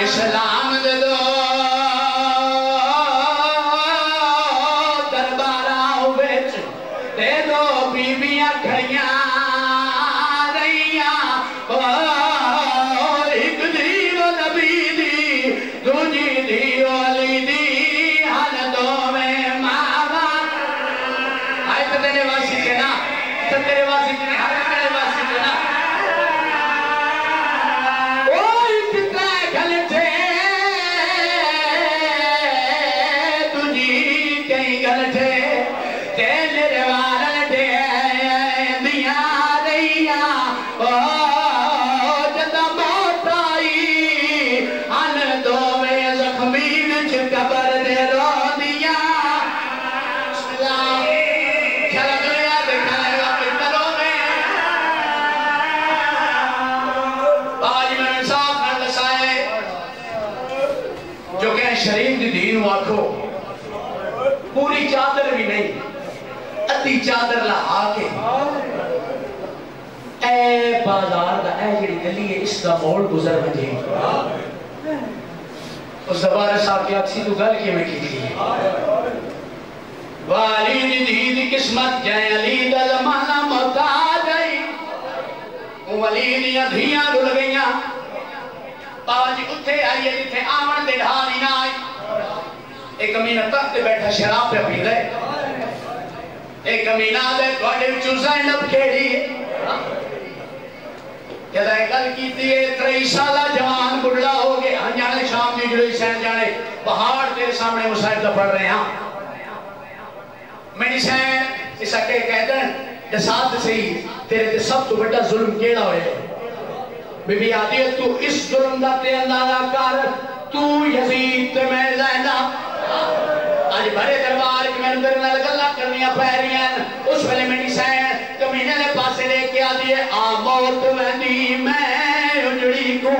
اسلام دے دو درباراں وچ دے دو بیبیاں کھڑیاں رہیاں ایک دی و نبی دی دوجی دی والی دی ہن دو میں ماوا آئے تو تیرے واسی کے نا تو تیرے واسی کے نا ہر تیرے واسی کے نا شریف دی دین واکھو پوری چادر بھی نہیں ادھی چادر لہا کے اے بازار دا اے جڑی گلی ہے اس دا موڑ گزر بجے اس زبارہ صاحب کی اکسی تو گل کے میں کی تھی والی دی دین قسمت جائے علی دا زمانہ محتاج آئی ولی دیاں دھیاں رل گئیاں آج اتھے آئیے جتھے آمن دے ڈھاری نہ آئی ایک امینہ تخت بیٹھا شراب پہ پی رہے ایک امینہ دے توڑے چوزائیں نب کھیڑی کہتا ہے کل کی تیئے 23 سالہ جوان بڑھلا ہو گئے ہن جانے شام دی جلوئی سین جانے پہاڑ تیرے سامنے مسائدہ پڑھ رہے ہیں میں نہیں سین اسا کہ کہتے ہیں جسات سے ہی تیرے تے سب تو بڑا ظلم کیڑا ہوئے بی بی آدھی ہے تو اس ظلم دا تے اندازہ کر تو یزید تے میں زینب آج بھرے دربار کی میں اندر نہ گلہ کرنیاں پہریاں اس ویلے میں نسائیں کمینے نے پاسے لے کے آدھی ہے آموت ویندی میں اجڑی کو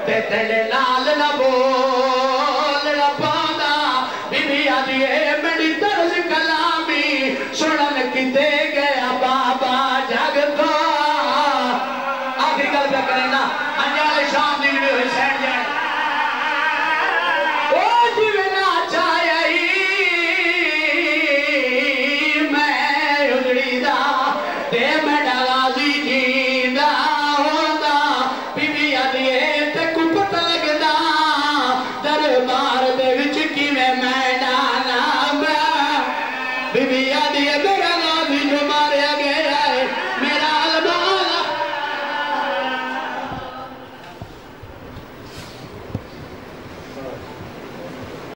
تے تیلے نال نہ بول نہ پانا بی بی آدھی ہے میری طرز کلامی سنن کی تے